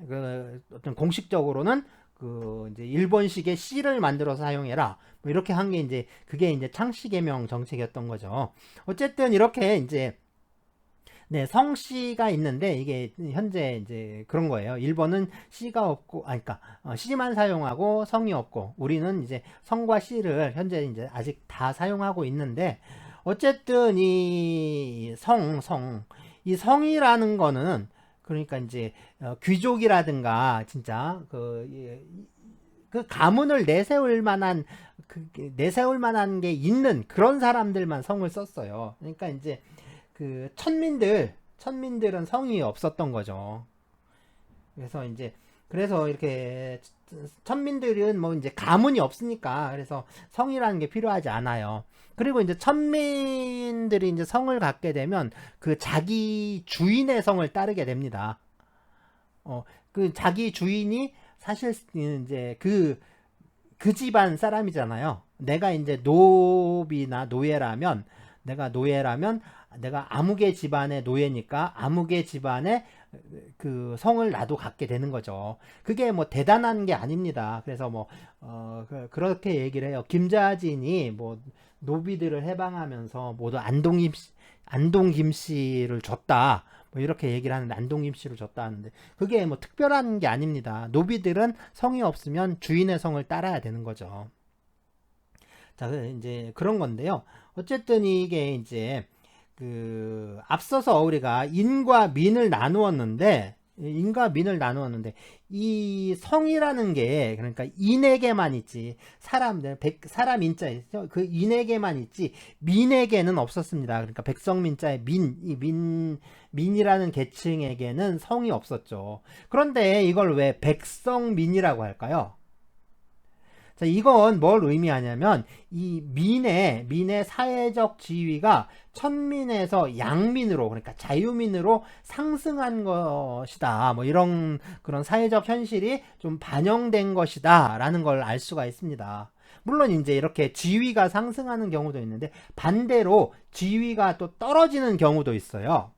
어떤 공식적으로는 그 이제 일본식의 씨를 만들어서 사용해라 뭐 이렇게 한 게 이제 그게 이제 창씨 개명 정책이었던 거죠. 어쨌든 이렇게 이제 네, 성씨가 있는데 이게 현재 이제 그런 거예요. 일본은 씨가 없고, 그러니까 씨만 사용하고 성이 없고, 우리는 이제 성과 씨를 현재 이제 아직 다 사용하고 있는데, 어쨌든 이 성이라는 거는 그러니까 이제 귀족이라든가 진짜 그 가문을 내세울 만한 게 있는 그런 사람들만 성을 썼어요. 그러니까 이제 그 천민들은 성이 없었던 거죠. 그래서 이렇게 천민들은 뭐 이제 가문이 없으니까 그래서 성이라는 게 필요하지 않아요. 그리고 이제 천민들이 이제 성을 갖게 되면 그 자기 주인의 성을 따르게 됩니다. 그 자기 주인이 사실 이제 그 집안 사람이잖아요. 내가 이제 노예라면 내가 아무개 집안의 노예니까 아무개 집안의 그 성을 나도 갖게 되는 거죠. 그게 뭐 대단한 게 아닙니다. 그래서 뭐 그렇게 얘기를 해요. 김자진이 뭐 노비들을 해방하면서 모두 안동김씨를 줬다. 뭐 이렇게 얘기를 하는데 안동김씨를 줬다 하는데 그게 뭐 특별한 게 아닙니다. 노비들은 성이 없으면 주인의 성을 따라야 되는 거죠. 자, 이제 그런 건데요. 어쨌든 이게 이제 그 앞서서 우리가 인과 민을 나누었는데 이 성이라는 게 그러니까 인에게만 있지 사람 인자 그 인에게만 있지 민에게는 없었습니다. 그러니까 백성민자의 민이라는 계층에게는 성이 없었죠. 그런데 이걸 왜 백성민이라고 할까요? 자, 이건 뭘 의미하냐면 이 민의 사회적 지위가 천민에서 양민으로 그러니까 자유민으로 상승한 것이다. 뭐 이런 그런 사회적 현실이 좀 반영된 것이다라는 걸 알 수가 있습니다. 물론 이제 이렇게 지위가 상승하는 경우도 있는데 반대로 지위가 또 떨어지는 경우도 있어요.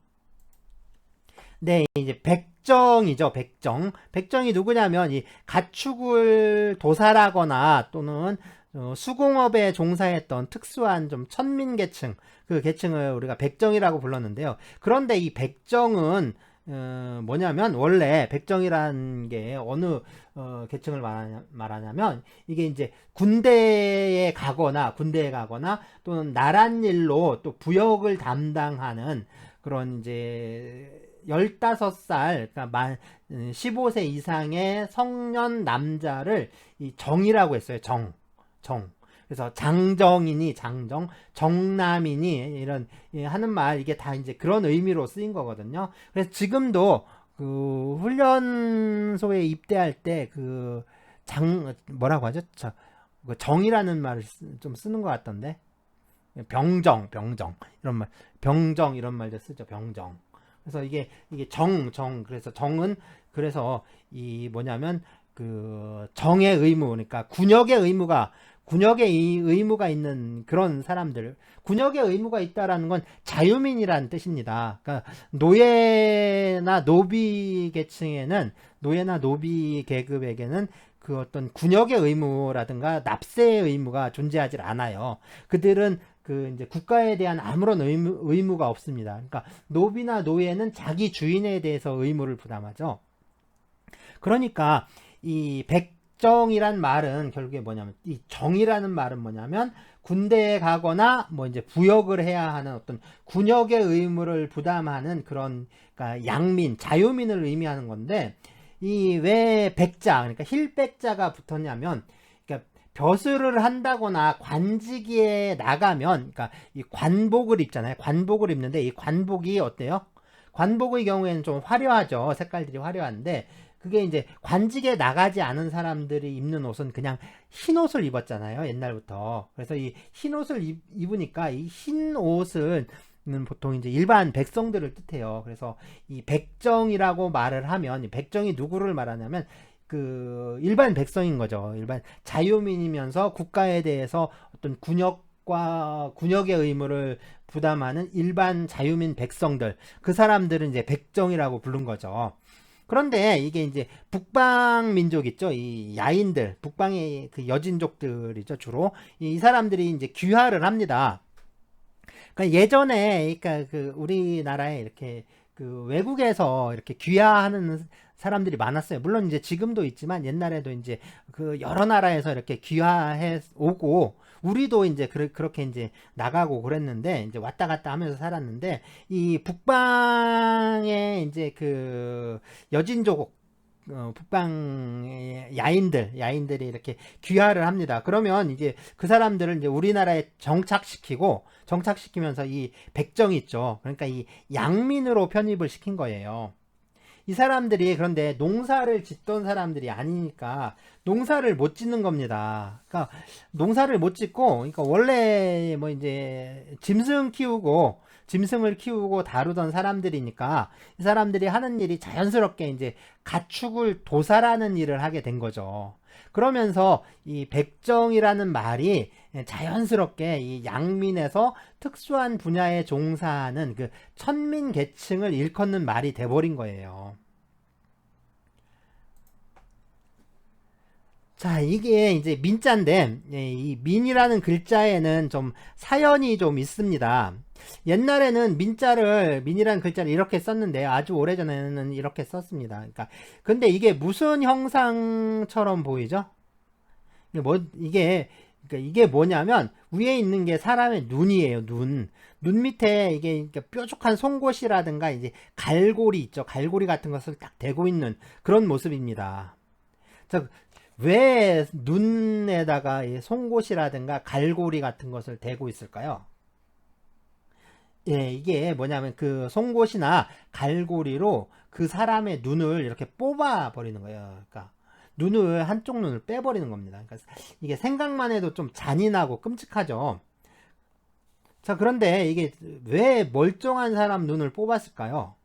네, 이제 백정이죠, 백정. 백정이 누구냐면, 이 가축을 도살하거나 또는 수공업에 종사했던 특수한 좀 천민계층, 그 계층을 우리가 백정이라고 불렀는데요. 그런데 이 백정은, 뭐냐면, 원래 백정이라는 게 어느 계층을 말하냐면, 이게 이제 군대에 가거나 또는 나란 일로 또 부역을 담당하는 그런 이제 15살, 그러니까 15세 이상의 성년 남자를 이 정이라고 했어요. 정. 그래서 장정이니 정남이니 이런 하는 말 이게 다 이제 그런 의미로 쓰인 거거든요. 그래서 지금도 그 훈련소에 입대할 때 그 뭐라고 하죠? 그 정이라는 말을 좀 쓰는 것 같던데. 병정 이런 말도 쓰죠. 병정. 그래서 이게 그래서 정은 그래서 이 뭐냐면 그 정의 의무 그러니까 군역의 의무가 있는 그런 사람들 군역의 의무가 있다라는 건 자유민이라는 뜻입니다. 그러니까 노예나 노비 계급에게는 그 어떤 군역의 의무라든가 납세의 의무가 존재하지 않아요. 그들은 그 이제 국가에 대한 아무런 의무가 없습니다. 그러니까 노비나 노예는 자기 주인에 대해서 의무를 부담하죠. 그러니까 이 백정이란 말은 결국에 뭐냐면 이 정이라는 말은 뭐냐면 군대에 가거나 뭐 이제 부역을 해야 하는 어떤 군역의 의무를 부담하는 그런 그러니까 양민, 자유민을 의미하는 건데 이 왜 백자 그러니까 힐백자가 붙었냐면 벼슬을 한다거나 관직에 나가면 그러니까 이 관복을 입잖아요. 관복을 입는데 이 관복이 어때요? 관복의 경우에는 좀 화려하죠. 색깔들이 화려한데 그게 이제 관직에 나가지 않은 사람들이 입는 옷은 그냥 흰 옷을 입었잖아요. 옛날부터. 그래서 이 흰 옷을 입으니까 이 흰 옷은 보통 이제 일반 백성들을 뜻해요. 그래서 이 백정이라고 말을 하면 이 백정이 누구를 말하냐면 그 일반 백성인 거죠. 일반 자유민이면서 국가에 대해서 어떤 군역의 의무를 부담하는 일반 자유민 백성들 그 사람들은 이제 백정이라고 부른 거죠. 그런데 이게 이제 북방 민족 있죠. 이 야인들 북방의 그 여진족들이죠. 주로 이 사람들이 이제 귀화를 합니다. 그러니까 예전에 그러니까 그 우리나라에 이렇게 그 외국에서 이렇게 귀화하는 사람들이 많았어요. 물론 이제 지금도 있지만 옛날에도 이제 그 여러 나라에서 이렇게 귀화해 오고 우리도 이제 그렇게 이제 나가고 그랬는데 이제 왔다 갔다 하면서 살았는데 이 북방에 이제 그 여진족 북방 야인들이 이렇게 귀화를 합니다. 그러면 이제 그 사람들을 이제 우리나라에 정착시키면서 이 백정이 있죠. 그러니까 이 양민으로 편입을 시킨 거예요. 이 사람들이 그런데 농사를 짓던 사람들이 아니니까 농사를 못 짓는 겁니다. 그러니까 농사를 못 짓고, 그러니까 원래 뭐 이제 짐승을 키우고 다루던 사람들이니까 이 사람들이 하는 일이 자연스럽게 이제 가축을 도살하는 일을 하게 된 거죠. 그러면서 이 백정이라는 말이 자연스럽게 이 양민에서 특수한 분야에 종사하는 그 천민 계층을 일컫는 말이 돼버린 거예요. 자, 이게 이제 민자인데, 이 민이라는 글자에는 좀 사연이 좀 있습니다. 옛날에는 민이라는 글자를 이렇게 썼는데, 아주 오래전에는 이렇게 썼습니다. 그러니까, 근데 이게 무슨 형상처럼 보이죠? 그러니까 이게 뭐냐면, 위에 있는 게 사람의 눈이에요, 눈. 눈 밑에 이게 뾰족한 송곳이라든가, 이제 갈고리 있죠. 갈고리 같은 것을 딱 대고 있는 그런 모습입니다. 자, 왜 눈에다가 송곳이라든가 갈고리 같은 것을 대고 있을까요? 예, 이게 뭐냐면 그 송곳이나 갈고리로 그 사람의 눈을 이렇게 뽑아 버리는 거예요. 그러니까 한쪽 눈을 빼버리는 겁니다. 그러니까 이게 생각만 해도 좀 잔인하고 끔찍하죠. 자, 그런데 이게 왜 멀쩡한 사람 눈을 뽑았을까요?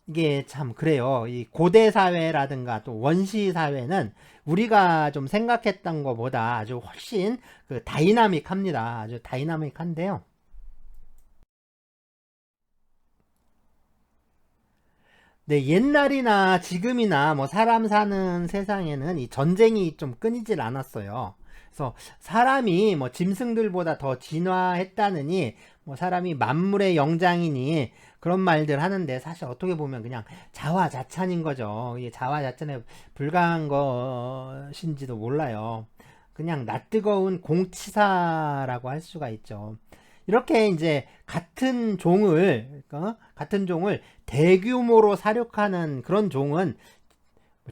이게 참 그래요. 이 고대 사회라든가 또 원시 사회는 우리가 좀 생각했던 것보다 아주 훨씬 그 다이나믹합니다. 아주 다이나믹한데요. 네, 옛날이나 지금이나 뭐 사람 사는 세상에는 이 전쟁이 좀 끊이질 않았어요. 그래서 사람이 뭐 짐승들보다 더 진화했다느니 뭐 사람이 만물의 영장이니 그런 말들 하는데 사실 어떻게 보면 그냥 자화자찬인 거죠. 이게 자화자찬에 불과한 것인지도 몰라요. 그냥 낯뜨거운 공치사라고 할 수가 있죠. 이렇게 이제 같은 종을 대규모로 사육하는 그런 종은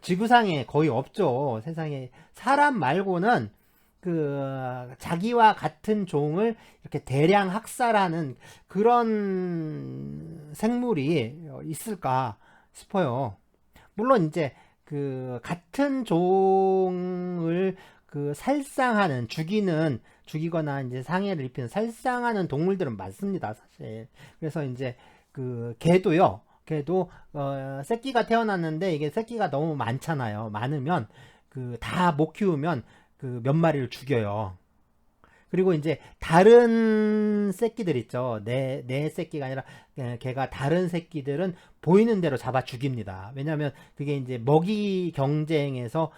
지구상에 거의 없죠. 세상에 사람 말고는 그 자기와 같은 종을 이렇게 대량 학살하는 그런 생물이 있을까 싶어요. 물론 이제 그 같은 종을 그 죽이거나 이제 상해를 입히는 살상하는 동물들은 많습니다, 사실. 그래서 이제 그 개도 새끼가 태어났는데 이게 새끼가 너무 많잖아요. 많으면 그 다 못 키우면 그 몇 마리를 죽여요. 그리고 이제 다른 새끼들 있죠. 내 새끼가 아니라 걔가 다른 새끼들은 보이는 대로 잡아 죽입니다. 왜냐하면 그게 이제 먹이 경쟁에서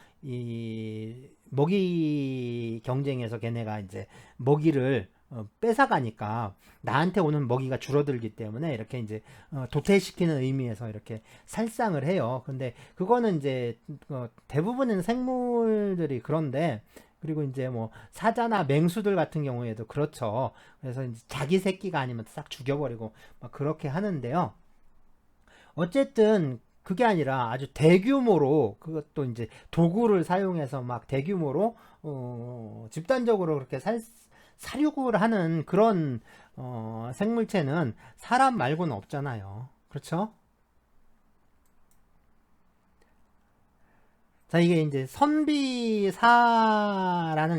걔네가 이제 먹이를 뺏어가니까 나한테 오는 먹이가 줄어들기 때문에 이렇게 이제 도태시키는 의미에서 이렇게 살상을 해요. 근데 그거는 이제 대부분의 생물들이 그런데 그리고 이제 뭐 사자나 맹수들 같은 경우에도 그렇죠. 그래서 이제 자기 새끼가 아니면 싹 죽여버리고 막 그렇게 하는데요. 어쨌든 그게 아니라 아주 대규모로 그것도 이제 도구를 사용해서 막 대규모로 집단적으로 그렇게 사육을 하는 그런 생물체는 사람 말고는 없잖아요. 그렇죠? 자, 이게 이제 선비사라는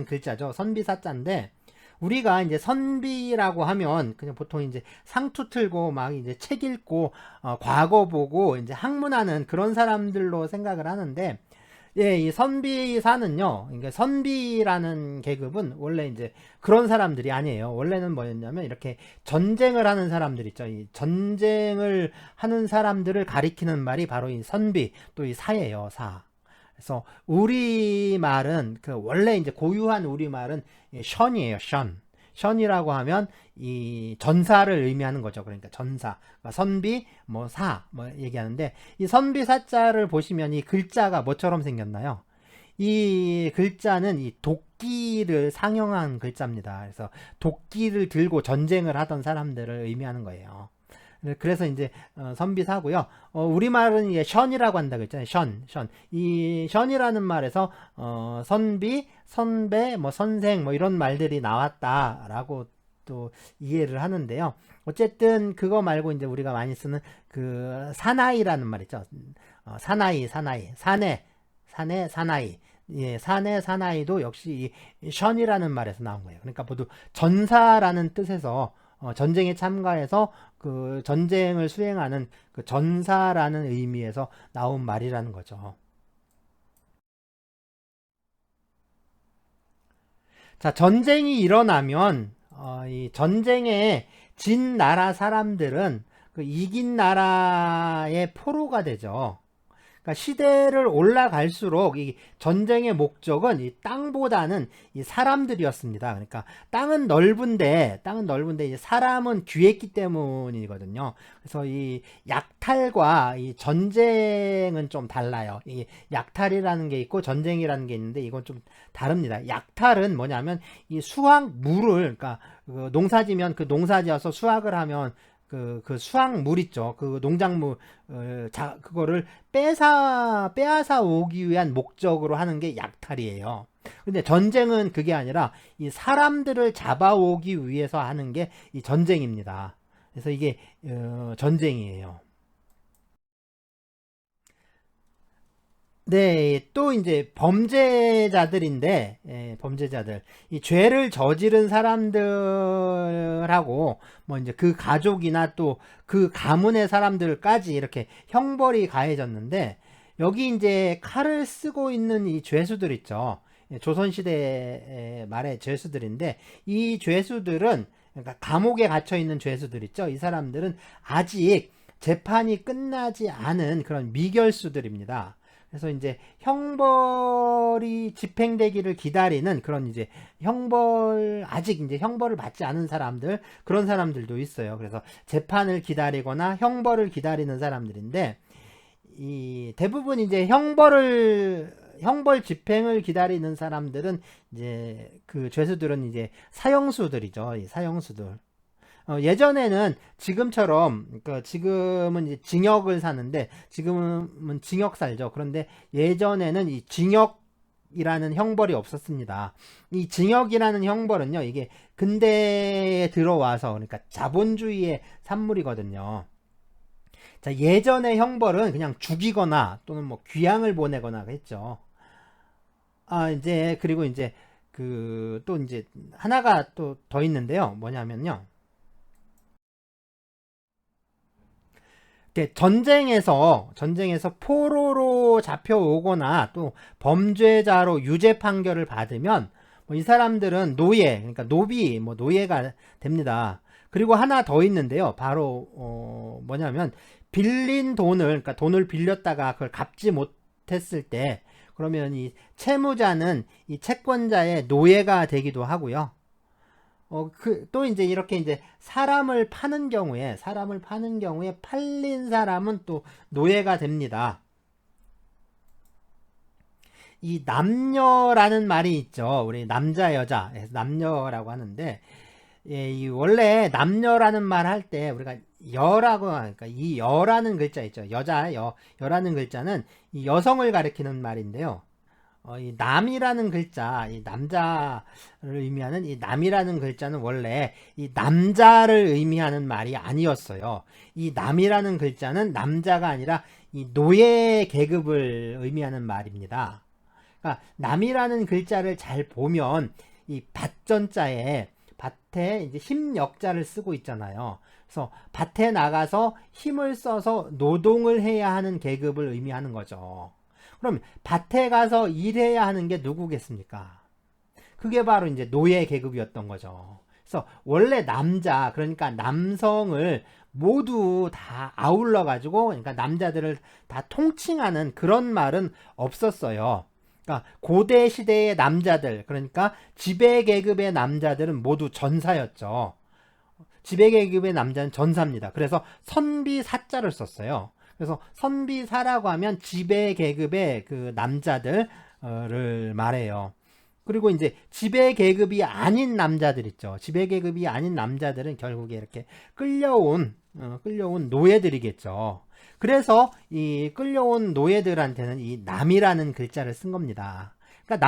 글자죠. 선비사자인데 우리가 이제 선비라고 하면 그냥 보통 이제 상투 틀고 막 이제 책 읽고 과거 보고 이제 학문하는 그런 사람들로 생각을 하는데 예, 이 선비사는요. 그러니까 선비라는 계급은 원래 이제 그런 사람들이 아니에요. 원래는 뭐였냐면 이렇게 전쟁을 하는 사람들 있죠. 이 전쟁을 하는 사람들을 가리키는 말이 바로 이 선비 또 이 사예요. 사. 그래서 우리말은 그 원래 이제 고유한 우리말은 션이에요. 션. 션이라고 하면 이 전사를 의미하는 거죠. 그러니까 전사, 그러니까 선비, 뭐 사, 뭐 얘기하는데 이 선비 사자를 보시면 이 글자가 뭐처럼 생겼나요? 이 글자는 이 도끼를 상영한 글자입니다. 그래서 도끼를 들고 전쟁을 하던 사람들을 의미하는 거예요. 그래서 이제 선비사고요. 우리말은 이게 션이라고 한다고 했잖아요. 션. 이 션이라는 말에서 선비, 선배, 뭐 선생 뭐 이런 말들이 나왔다라고 또 이해를 하는데요. 어쨌든 그거 말고 이제 우리가 많이 쓰는 그 사나이라는 말 있죠. 사나이, 사나이. 예, 사내 사나이도 역시 이 션이라는 말에서 나온 거예요. 그러니까 모두 전사라는 뜻에서 전쟁에 참가해서 그 전쟁을 수행하는 그 전사라는 의미에서 나온 말이라는 거죠. 자, 전쟁이 일어나면 이 전쟁에 진 나라 사람들은 그 이긴 나라의 포로가 되죠. 그러니까 시대를 올라갈수록 이 전쟁의 목적은 이 땅보다는 이 사람들이었습니다. 그러니까 땅은 넓은데 이 사람은 귀했기 때문이거든요. 그래서 이 약탈과 이 전쟁은 좀 달라요. 이 약탈이라는 게 있고 전쟁이라는 게 있는데 이건 좀 다릅니다. 약탈은 뭐냐면 이 수확물을 그러니까 그 농사지면 그 농사지어서 수확을 하면 그 수확물 있죠. 그 농작물, 그거를 빼앗아 오기 위한 목적으로 하는 게 약탈이에요. 근데 전쟁은 그게 아니라 이 사람들을 잡아오기 위해서 하는 게 이 전쟁입니다. 그래서 이게, 전쟁이에요. 네, 또 이제 범죄자들인데, 범죄자들. 이 죄를 저지른 사람들하고, 뭐 이제 그 가족이나 또 그 가문의 사람들까지 이렇게 형벌이 가해졌는데, 여기 이제 칼을 쓰고 있는 이 죄수들 있죠. 조선시대 말의 죄수들인데, 이 죄수들은, 그러니까 감옥에 갇혀 있는 죄수들 있죠. 이 사람들은 아직 재판이 끝나지 않은 그런 미결수들입니다. 그래서 이제 형벌이 집행되기를 기다리는 그런 이제 아직 이제 형벌을 받지 않은 사람들, 그런 사람들도 있어요. 그래서 재판을 기다리거나 형벌을 기다리는 사람들인데, 이 대부분 이제 형벌 집행을 기다리는 사람들은 이제 그 죄수들은 이제 사형수들이죠. 이 사형수들. 예전에는 지금처럼, 그러니까 지금은 이제 징역을 사는데, 지금은 징역 살죠. 그런데 예전에는 이 징역이라는 형벌이 없었습니다. 이 징역이라는 형벌은요, 이게 근대에 들어와서, 그러니까 자본주의의 산물이거든요. 자, 예전의 형벌은 그냥 죽이거나 또는 뭐 귀양을 보내거나 했죠. 그리고 이제 또 이제 하나가 또 더 있는데요. 뭐냐면요. 전쟁에서 포로로 잡혀오거나 또 범죄자로 유죄 판결을 받으면 뭐이 사람들은 그러니까 노예가 됩니다. 그리고 하나 더 있는데요. 바로 뭐냐면 빌린 그러니까 돈을 빌렸다가 그걸 갚지 못했을 때 그러면 이 채무자는 이 채권자의 노예가 되기도 하고요. 또 이제 이렇게 이제 사람을 파는 경우에 팔린 사람은 또 노예가 됩니다. 이 남녀라는 말이 있죠. 우리 남자, 여자, 남녀라고 하는데, 예, 이 원래 남녀라는 말 할 때 우리가 여라고 하니까 이 여라는 글자 있죠. 여라는 글자는 이 여성을 가리키는 말인데요. 이 남이라는 글자, 이 남자를 의미하는 이 남이라는 글자는 원래 이 남자를 의미하는 말이 아니었어요. 이 남이라는 글자는 남자가 아니라 이 노예 계급을 의미하는 말입니다. 그러니까 남이라는 글자를 잘 보면 이 밭에 이제 힘역자를 쓰고 있잖아요. 그래서 밭에 나가서 힘을 써서 노동을 해야 하는 계급을 의미하는 거죠. 그럼 밭에 가서 일해야 하는 게 누구겠습니까? 그게 바로 이제 노예 계급이었던 거죠. 그래서 원래 그러니까 남성을 모두 다 아울러 가지고, 그러니까 남자들을 다 통칭하는 그런 말은 없었어요. 그러니까 고대 시대의 남자들, 그러니까 지배계급의 남자들은 모두 전사였죠. 지배계급의 남자는 전사입니다. 그래서 선비사자를 썼어요. 그래서 선비사라고 하면 지배계급의 그 남자들을 말해요. 그리고 이제 지배계급이 아닌 남자들 있죠. 지배계급이 아닌 남자들은 결국에 이렇게 끌려온 노예들이겠죠. 그래서 이 끌려온 노예들한테는 이 남이라는 글자를 쓴 겁니다. 그러니까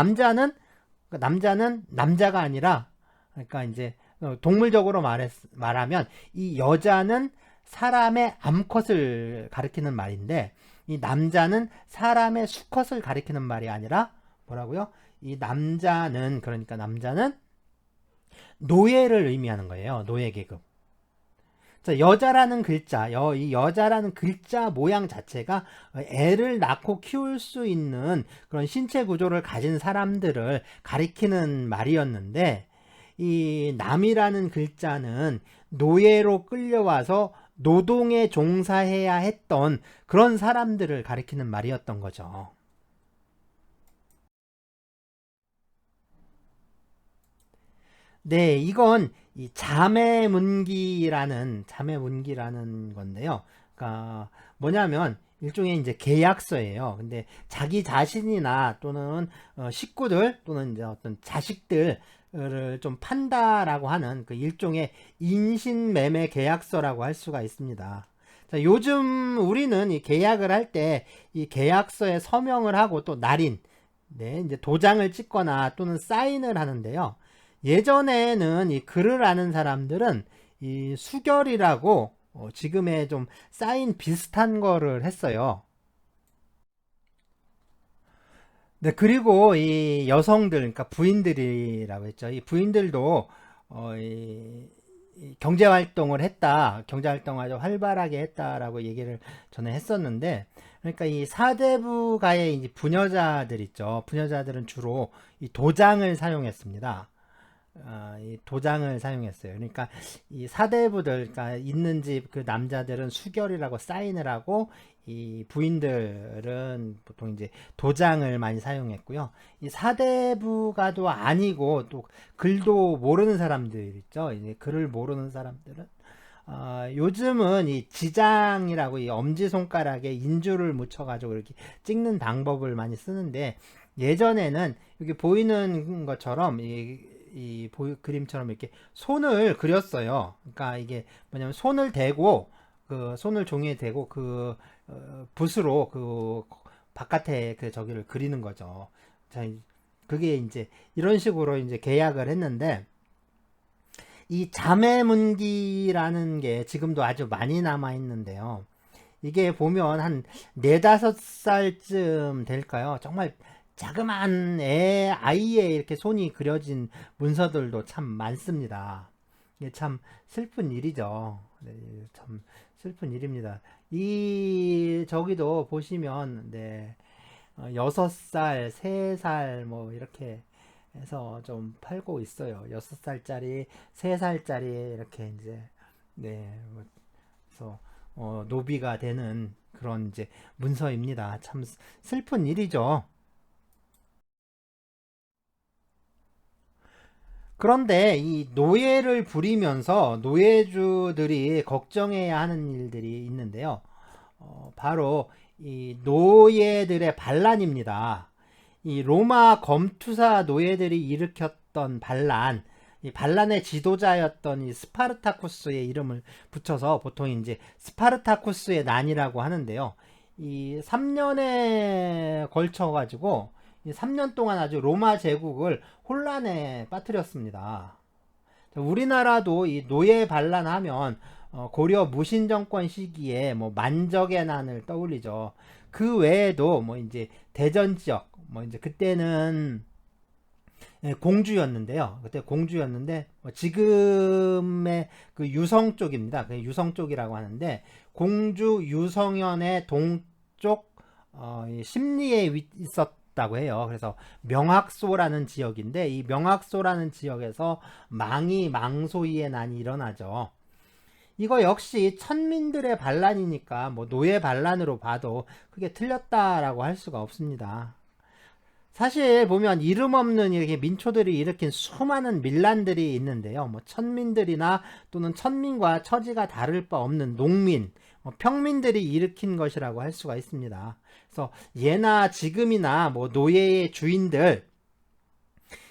남자는 남자가 아니라, 그러니까 이제 동물적으로 말하면 이 여자는 사람의 암컷을 가리키는 말인데, 이 남자는 사람의 수컷을 가리키는 말이 아니라 뭐라고요? 이 남자는, 그러니까 남자는 노예를 의미하는 거예요. 노예 계급. 여자라는 글자, 이 여자라는 글자 모양 자체가 애를 낳고 키울 수 있는 그런 신체 구조를 가진 사람들을 가리키는 말이었는데, 이 남이라는 글자는 노예로 끌려와서 노동에 종사해야 했던 그런 사람들을 가리키는 말이었던 거죠. 네, 이건 이 자매문기라는 건데요. 그러니까 뭐냐면 일종의 이제 계약서예요. 근데 자기 자신이나 또는 식구들 또는 이제 어떤 자식들을 좀 판다라고 하는 그 일종의 인신매매 계약서라고 할 수가 있습니다. 자, 요즘 우리는 이 계약을 할 때 이 계약서에 서명을 하고 또 날인, 네, 이제 도장을 찍거나 또는 사인을 하는데요. 예전에는 이 글을 아는 사람들은 이 수결이라고 지금의 좀 사인 비슷한 거를 했어요. 네, 그리고 이 여성들, 그러니까 부인들이라고 했죠. 이 부인들도 이 경제 활동을 했다, 경제 활동을 아주 활발하게 했다라고 얘기를 전에 했었는데, 그러니까 이 사대부가의 이제 부녀자들 있죠. 부녀자들은 주로 이 도장을 사용했습니다. 이 도장을 사용했어요. 그러니까 이 사대부들, 그러니까 있는 집 그 남자들은 수결이라고 사인을 하고, 이 부인들은 보통 이제 도장을 많이 사용했고요. 이 사대부가도 아니고 또 글도 모르는 사람들 있죠. 이제 글을 모르는 사람들은 요즘은 이 지장이라고 이 엄지손가락에 인주를 묻혀가지고 이렇게 찍는 방법을 많이 쓰는데, 예전에는 여기 보이는 것처럼 그림처럼 이렇게 손을 그렸어요. 그러니까 이게 뭐냐면 손을 대고, 그 손을 종이에 대고 그 붓으로 그 바깥에 그 저기를 그리는 거죠. 자, 그게 이제 이런 식으로 이제 계약을 했는데, 이 자매문기라는 게 지금도 아주 많이 남아 있는데요. 이게 보면 한 4~5살쯤 될까요? 정말 자그마한 아이의 이렇게 손이 그려진 문서들도 참 많습니다. 이게 참 슬픈 일이죠. 네, 참 슬픈 일입니다. 이 저기도 보시면, 네, 6살, 3살 뭐 이렇게 해서 좀 팔고 있어요. 6살짜리, 3살짜리 이렇게 이제, 네, 그래서 노비가 되는 그런 이제 문서입니다. 참 슬픈 일이죠. 그런데 이 노예를 부리면서 노예주들이 걱정해야 하는 일들이 있는데요. 바로 이 노예들의 반란입니다. 이 로마 검투사 노예들이 일으켰던 반란, 이 반란의 지도자였던 이 스파르타쿠스의 이름을 붙여서 보통 이제 스파르타쿠스의 난이라고 하는데요. 이 3년에 걸쳐 가지고 3년 동안 아주 로마 제국을 혼란에 빠뜨렸습니다. 우리나라도 이 노예 반란하면 고려 무신정권 시기에 뭐 만적의 난을 떠올리죠. 그 외에도 뭐 이제 대전 지역, 뭐 이제 그때는 공주였는데요. 그때 공주였는데 지금의 그 유성 쪽입니다. 그 유성 쪽이라고 하는데, 공주 유성현의 동쪽 심리에 있었다고 해요. 그래서 명학소라는 지역인데, 이 명학소라는 지역에서 망소이의 난이 일어나죠. 이거 역시 천민들의 반란이니까 뭐 노예 반란으로 봐도 그게 틀렸다라고 할 수가 없습니다. 사실 보면 이름 없는 이렇게 민초들이 일으킨 수많은 밀란들이 있는데요. 뭐 천민들이나 또는 천민과 처지가 다를 바 없는 농민, 평민들이 일으킨 것이라고 할 수가 있습니다. 그래서 예나 지금이나 뭐 노예의 주인들,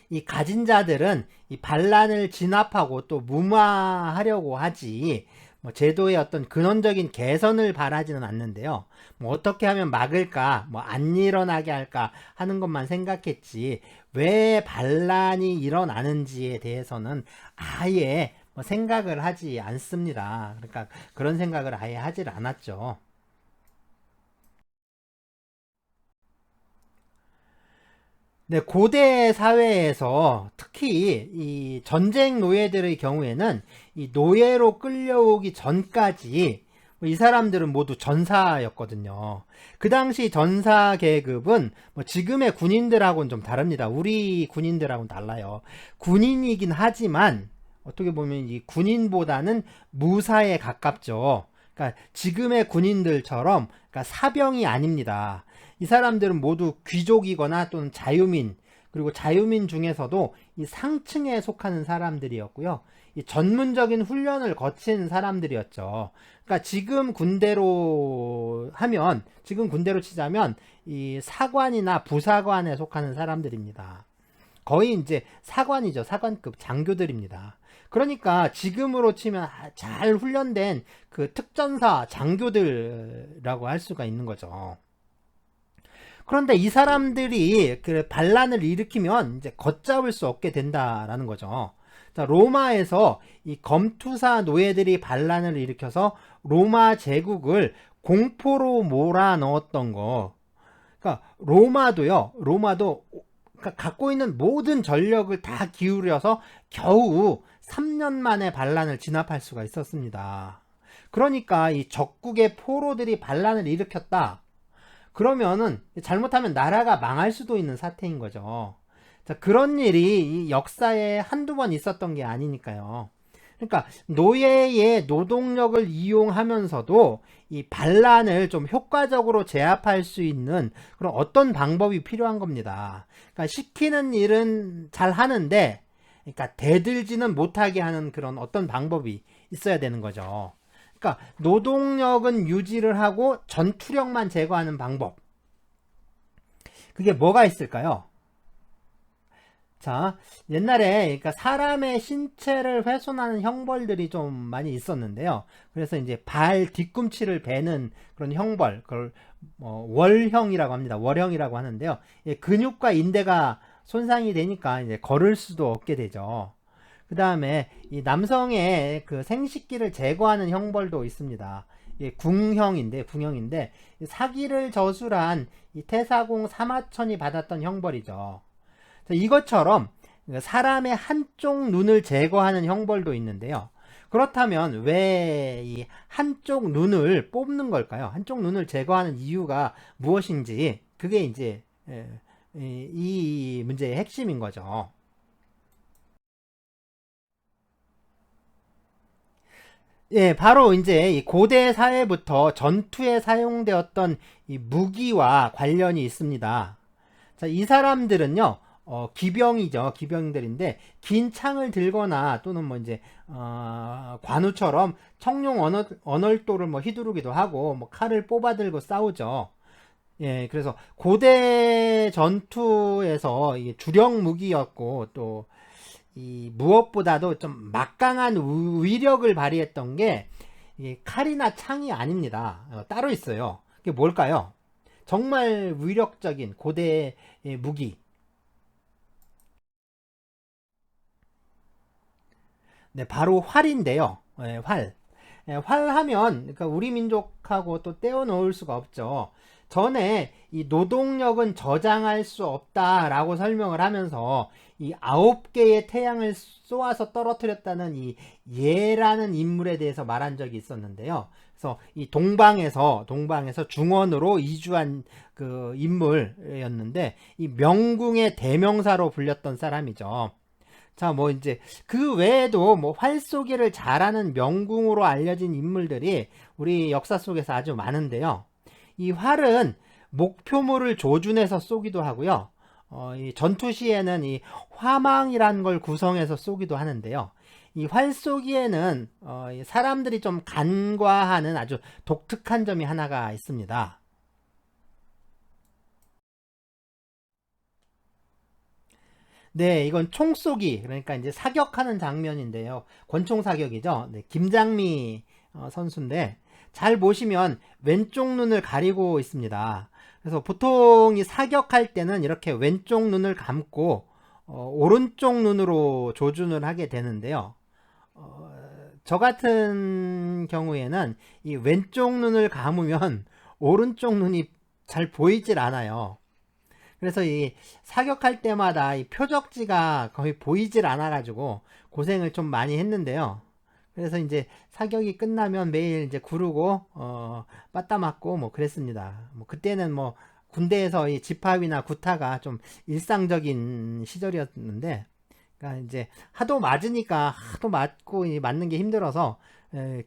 이 가진 자들은 이 반란을 진압하고 또 무마하려고 하지, 뭐 제도의 어떤 근원적인 개선을 바라지는 않는데요. 뭐 어떻게 하면 막을까, 뭐 안 일어나게 할까 하는 것만 생각했지, 왜 반란이 일어나는지에 대해서는 아예 뭐 생각을 하지 않습니다. 그러니까 그런 생각을 아예 하질 않았죠. 네, 고대 사회에서 특히 이 전쟁 노예들의 경우에는 이 노예로 끌려오기 전까지 이 사람들은 모두 전사였거든요. 그 당시 전사 계급은 뭐 지금의 군인들하고는 좀 다릅니다. 우리 군인들하고는 달라요. 군인이긴 하지만 어떻게 보면 이 군인보다는 무사에 가깝죠. 그러니까 지금의 군인들처럼 그러니까 사병이 아닙니다. 이 사람들은 모두 귀족이거나 또는 자유민, 그리고 자유민 중에서도 이 상층에 속하는 사람들이었고요. 이 전문적인 훈련을 거친 사람들이었죠. 그러니까 지금 군대로 치자면 이 사관이나 부사관에 속하는 사람들입니다. 거의 이제 사관이죠. 사관급 장교들입니다. 그러니까 지금으로 치면 잘 훈련된 그 특전사 장교들이라고 할 수가 있는 거죠. 그런데 이 사람들이 그 반란을 일으키면 이제 걷잡을 수 없게 된다라는 거죠. 자, 로마에서 이 검투사 노예들이 반란을 일으켜서 로마 제국을 공포로 몰아넣었던 거. 그러니까 로마도 그러니까 갖고 있는 모든 전력을 다 기울여서 겨우 3년 만에 반란을 진압할 수가 있었습니다. 그러니까 이 적국의 포로들이 반란을 일으켰다. 그러면은 잘못하면 나라가 망할 수도 있는 사태인 거죠. 자, 그런 일이 이 역사에 한두 번 있었던 게 아니니까요. 그러니까 노예의 노동력을 이용하면서도 이 반란을 좀 효과적으로 제압할 수 있는 그런 어떤 방법이 필요한 겁니다. 그러니까 시키는 일은 잘 하는데, 그러니까 대들지는 못하게 하는 그런 어떤 방법이 있어야 되는 거죠. 그러니까 노동력은 유지를 하고 전투력만 제거하는 방법. 그게 뭐가 있을까요? 자, 옛날에 그러니까 사람의 신체를 훼손하는 형벌들이 좀 많이 있었는데요. 그래서 이제 발 뒤꿈치를 베는 그런 형벌, 그걸 월형이라고 합니다. 월형이라고 하는데요. 근육과 인대가 손상이 되니까 이제 걸을 수도 없게 되죠. 그 다음에 이 남성의 그 생식기를 제거하는 형벌도 있습니다. 궁형인데 사기를 저술한 이 태사공 사마천이 받았던 형벌이죠. 이것처럼 사람의 한쪽 눈을 제거하는 형벌도 있는데요. 그렇다면 왜 이 한쪽 눈을 뽑는 걸까요? 한쪽 눈을 제거하는 이유가 무엇인지, 그게 이제 이 문제의 핵심인 거죠. 예, 바로 이제 이 고대 사회부터 전투에 사용되었던 이 무기와 관련이 있습니다. 자, 이 사람들은요, 기병이죠. 기병들인데, 긴 창을 들거나 또는 뭐 이제, 관우처럼 청룡 언얼도를 뭐 휘두르기도 하고, 뭐 칼을 뽑아들고 싸우죠. 예, 그래서 고대 전투에서 이게 주력 무기였고, 또, 이 무엇보다도 좀 막강한 위력을 발휘했던 게 칼이나 창이 아닙니다. 따로 있어요. 그게 뭘까요? 정말 위력적인 고대의 무기. 네, 바로 활인데요. 활. 활하면 그러니까 우리 민족하고 또 떼어놓을 수가 없죠. 전에 이 노동력은 저장할 수 없다라고 설명을 하면서 이 9개의 태양을 쏘아서 떨어뜨렸다는 이 예라는 인물에 대해서 말한 적이 있었는데요. 그래서 이 동방에서 중원으로 이주한 그 인물이었는데, 이 명궁의 대명사로 불렸던 사람이죠. 자, 뭐 이제 그 외에도 뭐 활쏘기를 잘하는 명궁으로 알려진 인물들이 우리 역사 속에서 아주 많은데요. 이 활은 목표물을 조준해서 쏘기도 하고요. 이 전투 시에는 이 화망이란 걸 구성해서 쏘기도 하는데요. 이 활 쏘기에는 이 사람들이 좀 간과하는 아주 독특한 점이 하나가 있습니다. 네, 이건 총쏘기, 그러니까 이제 사격하는 장면인데요. 권총 사격이죠. 네, 김장미 선수인데, 잘 보시면 왼쪽 눈을 가리고 있습니다. 그래서 보통 이 사격할 때는 이렇게 왼쪽 눈을 감고 오른쪽 눈으로 조준을 하게 되는데요. 어, 저 같은 경우에는 이 왼쪽 눈을 감으면 오른쪽 눈이 잘 보이질 않아요. 그래서 이 사격할 때마다 이 표적지가 거의 보이질 않아 가지고 고생을 좀 많이 했는데요. 그래서 이제 사격이 끝나면 매일 이제 구르고 빠따 맞고 뭐 그랬습니다. 뭐 그때는 뭐 군대에서 이 집합이나 구타가 좀 일상적인 시절이었는데, 그러니까 이제 하도 맞으니까 하도 맞고 맞는 게 힘들어서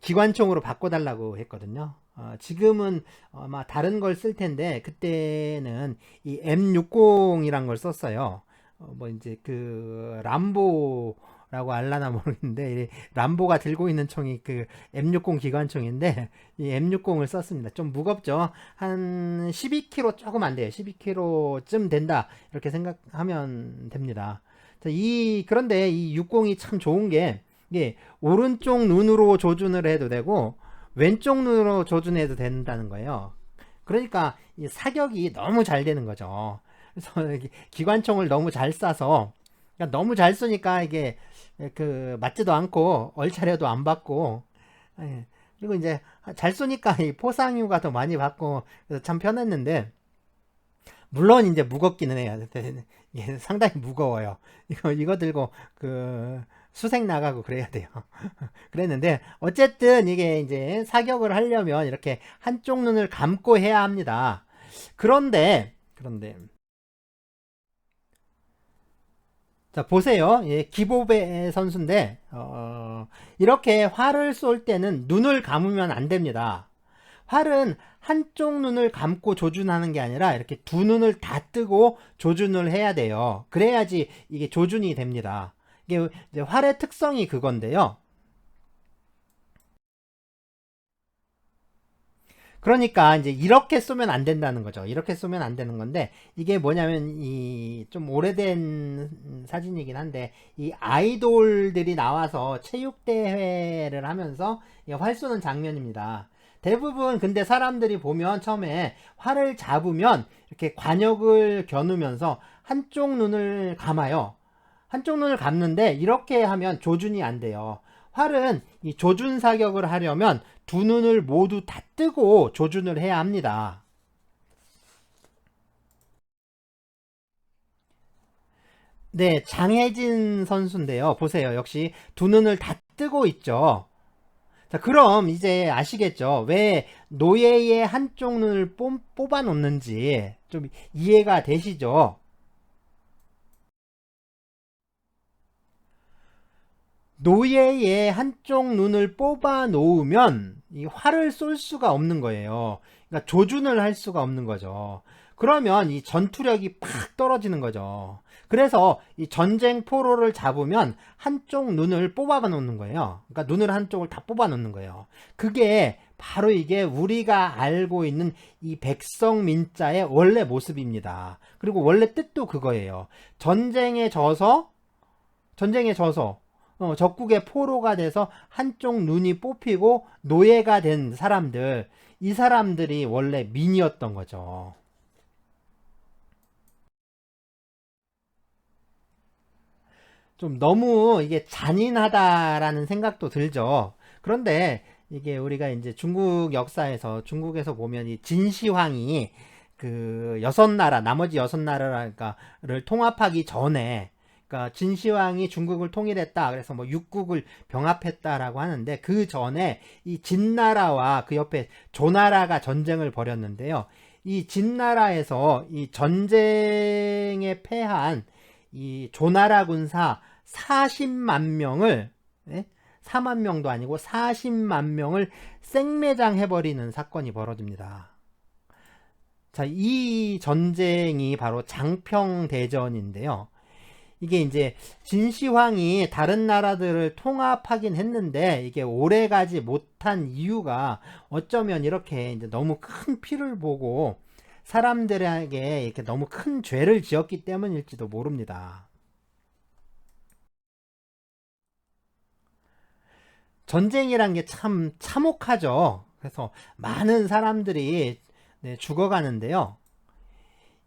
기관총으로 바꿔달라고 했거든요. 지금은 아마 다른 걸 쓸 텐데 그때는 이 M60이란 걸 썼어요. 뭐 이제 그 람보라고 알라나 모르겠는데, 이 람보가 들고 있는 총이 그 M60 기관총인데 이 M60을 썼습니다. 좀 무겁죠. 한 12kg 조금 안 돼요. 12kg쯤 된다 이렇게 생각하면 됩니다. 그런데 이 60이 참 좋은 게, 이게 오른쪽 눈으로 조준을 해도 되고 왼쪽 눈으로 조준해도 된다는 거예요. 그러니까 이 사격이 너무 잘 되는 거죠. 그래서 기관총을 너무 잘 쏴서, 그러니까 너무 잘 쏘니까 이게 그 맞지도 않고 얼차려도 안 받고, 예. 그리고 이제 잘 쏘니까 이 포상휴가 더 많이 받고, 그래서 참 편했는데, 물론 이제 무겁기는 해요. 예, 상당히 무거워요. 이거 들고 그 수색 나가고 그래야 돼요. 그랬는데 어쨌든 이게 이제 사격을 하려면 이렇게 한쪽 눈을 감고 해야 합니다. 그런데 자 보세요. 예, 기보배 선수인데 이렇게 활을 쏠 때는 눈을 감으면 안 됩니다. 활은 한쪽 눈을 감고 조준하는 게 아니라 이렇게 두 눈을 다 뜨고 조준을 해야 돼요. 그래야지 이게 조준이 됩니다. 이게 이제 활의 특성이 그건데요. 그러니까 이제 이렇게 쏘면 안 된다는 거죠. 이렇게 쏘면 안 되는 건데, 이게 뭐냐면 이 좀 오래된 사진이긴 한데, 이 아이돌들이 나와서 체육 대회를 하면서 활 쏘는 장면입니다. 대부분 근데 사람들이 보면 처음에 활을 잡으면 이렇게 관역을 겨누면서 한쪽 눈을 감아요. 한쪽 눈을 감는데 이렇게 하면 조준이 안 돼요. 활은 이 조준 사격을 하려면 두 눈을 모두 다 뜨고 조준을 해야 합니다. 네, 장혜진 선수인데요. 보세요. 역시 두 눈을 다 뜨고 있죠. 자, 그럼 이제 아시겠죠? 왜 노예의 한쪽 눈을 뽑아 놓는지 좀 이해가 되시죠? 노예의 한쪽 눈을 뽑아 놓으면 이 활을 쏠 수가 없는 거예요. 그러니까 조준을 할 수가 없는 거죠. 그러면 이 전투력이 팍 떨어지는 거죠. 그래서 이 전쟁 포로를 잡으면 한쪽 눈을 뽑아 놓는 거예요. 그러니까 눈을 한쪽을 다 뽑아 놓는 거예요. 그게 바로 이게 우리가 알고 있는 이 백성민자의 원래 모습입니다. 그리고 원래 뜻도 그거예요. 전쟁에 져서 적국의 포로가 돼서 한쪽 눈이 뽑히고 노예가 된 사람들, 이 사람들이 원래 민이었던 거죠. 좀 너무 이게 잔인하다라는 생각도 들죠. 그런데 이게 우리가 이제 중국에서 보면 이 진시황이 그 나머지 여섯 나라를 통합하기 전에, 그러니까 진시황이 중국을 통일했다. 그래서 뭐 육국을 병합했다라고 하는데, 그 전에 이 진나라와 그 옆에 조나라가 전쟁을 벌였는데요. 이 진나라에서 이 전쟁에 패한 이 조나라 군사 40만 명을, 예? 4만 명도 아니고 40만 명을 생매장 해버리는 사건이 벌어집니다. 자, 이 전쟁이 바로 장평대전인데요. 이게 이제 진시황이 다른 나라들을 통합하긴 했는데 이게 오래가지 못한 이유가 어쩌면 이렇게 이제 너무 큰 피를 보고 사람들에게 이렇게 너무 큰 죄를 지었기 때문일지도 모릅니다. 전쟁이란 게 참 참혹하죠. 그래서 많은 사람들이 네, 죽어가는데요.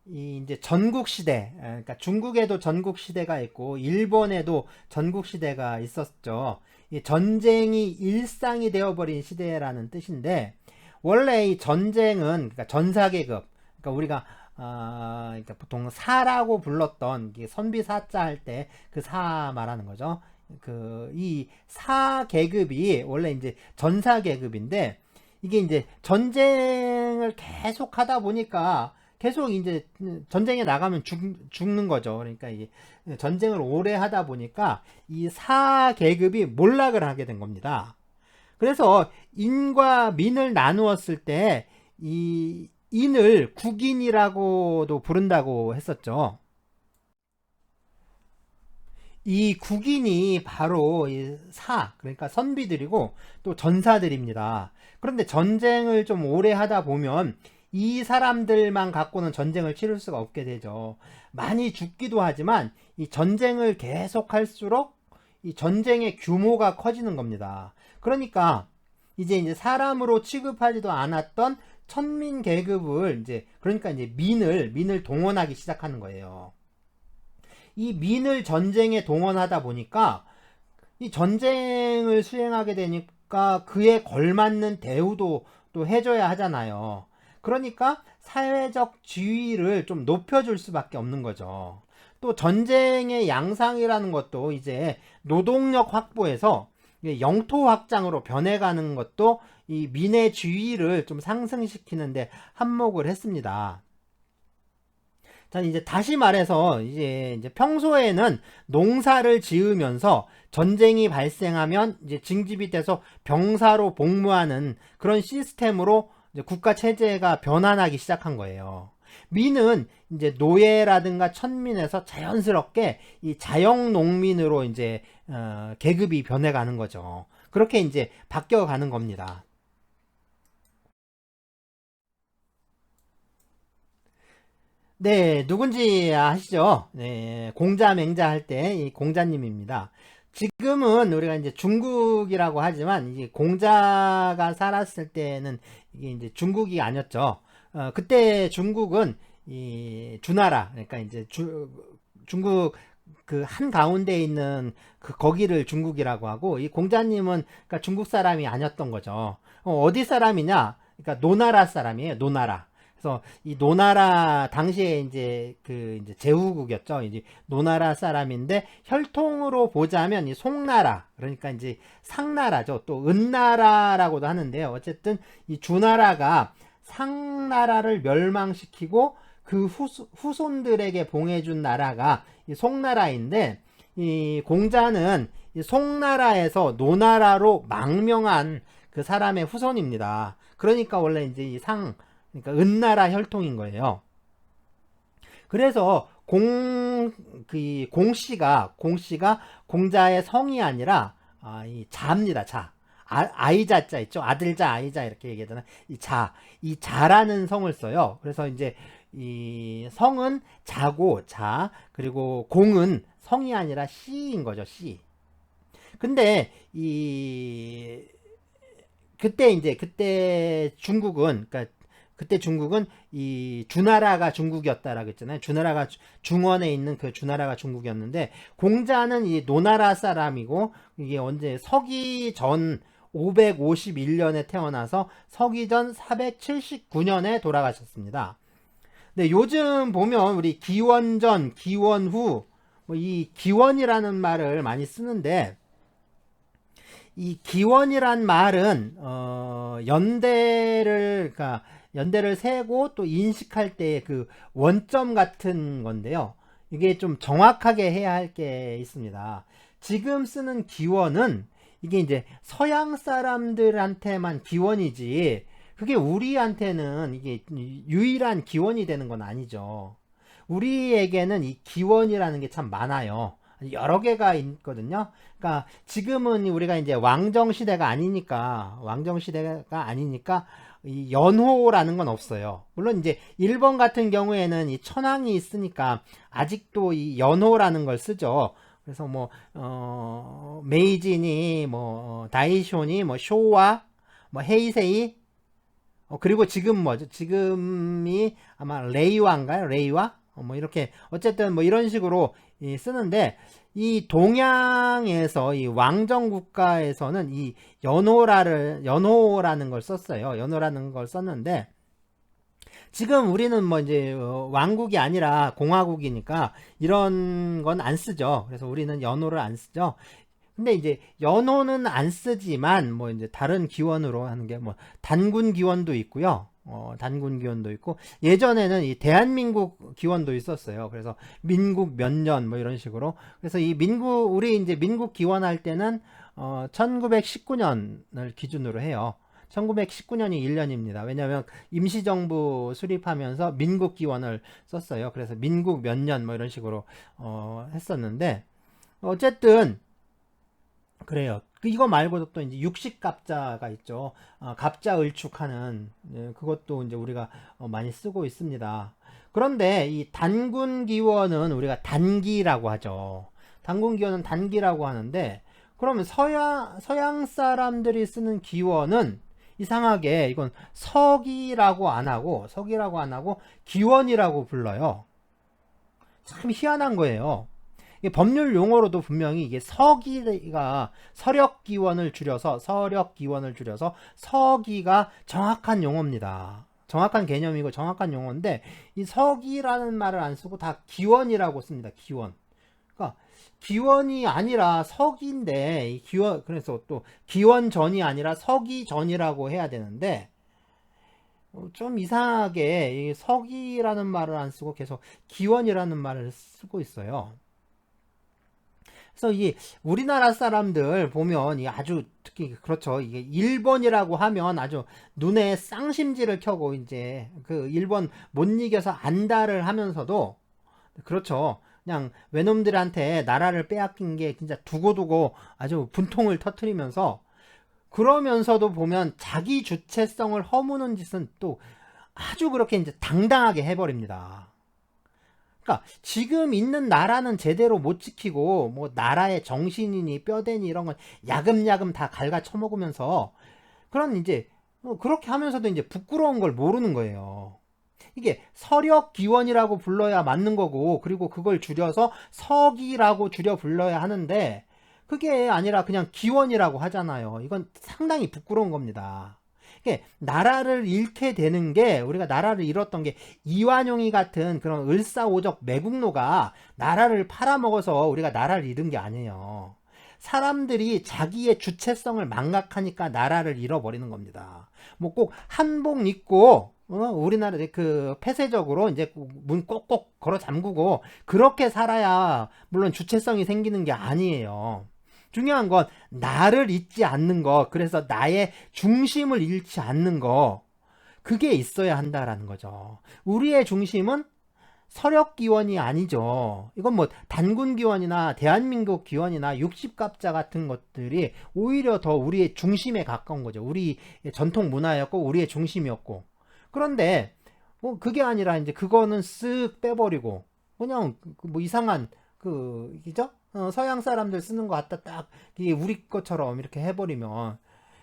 이 이제 전국 시대, 그러니까 중국에도 전국 시대가 있고 일본에도 전국 시대가 있었죠. 이 전쟁이 일상이 되어버린 시대라는 뜻인데 원래 이 전쟁은 그러니까 전사계급, 그러니까 우리가 그러니까 보통 사라고 불렀던 이게 선비사자 할 때 그 사 말하는 거죠. 그 이 사계급이 원래 이제 전사계급인데 이게 이제 전쟁을 계속 하다 보니까 계속 이제 전쟁에 나가면 죽는 거죠. 그러니까 이 전쟁을 오래 하다 보니까 이 사계급이 몰락을 하게 된 겁니다. 그래서 인과 민을 나누었을 때 이 인을 국인이라고도 부른다고 했었죠. 이 국인이 바로 이 그러니까 선비들이고 또 전사들입니다. 그런데 전쟁을 좀 오래 하다 보면 이 사람들만 갖고는 전쟁을 치를 수가 없게 되죠. 많이 죽기도 하지만 이 전쟁을 계속할수록 이 전쟁의 규모가 커지는 겁니다. 그러니까 이제 사람으로 취급하지도 않았던 천민 계급을 그러니까 이제 민을 동원하기 시작하는 거예요. 이 민을 전쟁에 동원하다 보니까 이 전쟁을 수행하게 되니까 그에 걸맞는 대우도 또 해줘야 하잖아요. 그러니까 사회적 지위를 좀 높여줄 수밖에 없는 거죠. 또 전쟁의 양상이라는 것도 이제 노동력 확보에서 영토 확장으로 변해가는 것도 이 민의 지위를 좀 상승시키는데 한몫을 했습니다. 자, 이제 다시 말해서 이제 평소에는 농사를 지으면서 전쟁이 발생하면 이제 징집이 돼서 병사로 복무하는 그런 시스템으로 이제 국가 체제가 변환하기 시작한 거예요. 민은 이제 노예라든가 천민에서 자연스럽게 이 자영 농민으로 이제 계급이 변해가는 거죠. 그렇게 이제 바뀌어가는 겁니다. 네, 누군지 아시죠? 네, 공자 맹자 할 때 이 공자님입니다. 지금은 우리가 이제 중국이라고 하지만 이제 공자가 살았을 때는 이게 이제 중국이 아니었죠. 그때 중국은 이 주나라, 그러니까 이제 중국 그 한 가운데 있는 그 거기를 중국이라고 하고 이 공자님은 그러니까 중국 사람이 아니었던 거죠. 어디 사람이냐? 그러니까 노나라 사람이에요. 노나라. 그래서 이 노나라 당시에 이제 제후국이었죠. 이제 노나라 사람인데 혈통으로 보자면 이 송나라, 그러니까 이제 상나라죠. 또 은나라라고도 하는데요. 어쨌든 이 주나라가 상나라를 멸망시키고 그 후손들에게 봉해준 나라가 이 송나라인데 이 공자는 이 송나라에서 노나라로 망명한 그 사람의 후손입니다. 그러니까 원래 이제 그러니까 은나라 혈통인 거예요. 그래서 공씨가 공자의 성이 아니라 이 자입니다. 자. 아이자자 있죠. 아들자, 아이자 이렇게 얘기하잖아요. 이 자라는 성을 써요. 그래서 이제 이 성은 자고 자, 그리고 공은 성이 아니라 씨인 거죠. 씨. 근데 그때 중국은 그러니까 그때 중국은 이 주나라가 중국이었다라고 했잖아요. 주나라가 중원에 있는 그 주나라가 중국이었는데 공자는 이 노나라 사람이고 이게 언제 서기 전 551년에 태어나서 서기 전 479년에 돌아가셨습니다. 네, 요즘 보면 우리 기원전, 기원후 뭐 이 기원이라는 말을 많이 쓰는데 이 기원이란 말은 그러니까 연대를 세고 또 인식할 때의 그 원점 같은 건데요. 이게 좀 정확하게 해야 할 게 있습니다. 지금 쓰는 기원은 이게 이제 서양 사람들한테만 기원이지 그게 우리한테는 이게 유일한 기원이 되는 건 아니죠. 우리에게는 이 기원이라는 게 참 많아요. 여러 개가 있거든요. 그러니까 지금은 우리가 이제 왕정 시대가 아니니까 이 연호라는 건 없어요. 물론 이제 일본 같은 경우에는 이 천황이 있으니까 아직도 이 연호라는 걸 쓰죠. 그래서 뭐 메이지니 뭐 다이쇼니 뭐 쇼와 뭐 헤이세이 그리고 지금 뭐죠? 지금이 아마 레이와인가요? 레이와? 뭐 이렇게 어쨌든 뭐 이런 식으로 쓰는데 이 동양에서 이 왕정 국가에서는 이 연호라는 걸 썼어요. 연호라는 걸 썼는데 지금 우리는 뭐 이제 왕국이 아니라 공화국이니까 이런 건 안 쓰죠. 그래서 우리는 연호를 안 쓰죠. 근데 이제 연호는 안 쓰지만 뭐 이제 다른 기원으로 하는 게 뭐 단군 기원도 있고요. 단군 기원도 있고 예전에는 이 대한민국 기원도 있었어요. 그래서 민국 몇 년 뭐 이런 식으로. 그래서 이 우리 이제 민국 기원할 때는 1919년을 기준으로 해요. 1919년이 1년입니다. 왜냐하면 임시정부 수립하면서 민국 기원을 썼어요. 그래서 민국 몇 년 뭐 이런 식으로 했었는데 어쨌든 그래요. 이거 말고도 또 이제 육식갑자가 있죠. 갑자을축하는 그것도 이제 우리가 많이 쓰고 있습니다. 그런데 이 단군기원은 우리가 단기라고 하죠. 단군기원은 단기라고 하는데 그러면 서양 사람들이 쓰는 기원은 이상하게 이건 서기라고 안 하고 기원이라고 불러요. 참 희한한 거예요. 법률 용어로도 분명히 이게 서기가 서력기원을 줄여서 서기가 정확한 용어입니다. 정확한 개념이고 정확한 용어인데 이 서기라는 말을 안 쓰고 다 기원이라고 씁니다. 기원. 그러니까 기원이 아니라 서기인데 그래서 또 기원전이 아니라 서기전이라고 해야 되는데 좀 이상하게 서기라는 말을 안 쓰고 계속 기원이라는 말을 쓰고 있어요. 그래서 이 우리나라 사람들 보면 이 아주 특히 그렇죠. 이게 일본이라고 하면 아주 눈에 쌍심지를 켜고 이제 그 일본 못 이겨서 안달을 하면서도 그렇죠. 그냥 외놈들한테 나라를 빼앗긴 게 진짜 두고두고 아주 분통을 터트리면서 그러면서도 보면 자기 주체성을 허무는 짓은 또 아주 그렇게 이제 당당하게 해버립니다. 그러니까 지금 있는 나라는 제대로 못 지키고 뭐 나라의 정신이니 뼈대니 이런 건 야금야금 다 갉아 처먹으면서 그런 이제 그렇게 하면서도 이제 부끄러운 걸 모르는 거예요. 이게 서력기원이라고 불러야 맞는 거고 그리고 그걸 줄여서 서기라고 줄여 불러야 하는데 그게 아니라 그냥 기원이라고 하잖아요. 이건 상당히 부끄러운 겁니다. 나라를 잃게 되는 게 우리가 나라를 잃었던 게 이완용이 같은 그런 을사오적 매국노가 나라를 팔아먹어서 우리가 나라를 잃은 게 아니에요. 사람들이 자기의 주체성을 망각하니까 나라를 잃어버리는 겁니다. 뭐 꼭 한복 입고 우리나라 그 폐쇄적으로 이제 문 꼭꼭 걸어 잠그고 그렇게 살아야 물론 주체성이 생기는 게 아니에요. 중요한 건 나를 잊지 않는 거, 그래서 나의 중심을 잃지 않는 거, 그게 있어야 한다라는 거죠. 우리의 중심은 서력기원이 아니죠. 이건 뭐 단군기원이나 대한민국 기원이나 육십갑자 같은 것들이 오히려 더 우리의 중심에 가까운 거죠. 우리 전통 문화였고 우리의 중심이었고. 그런데 뭐 그게 아니라 이제 그거는 쓱 빼버리고 그냥 뭐 이상한 그죠? 서양 사람들 쓰는 거 갖다 딱 우리 것처럼 이렇게 해버리면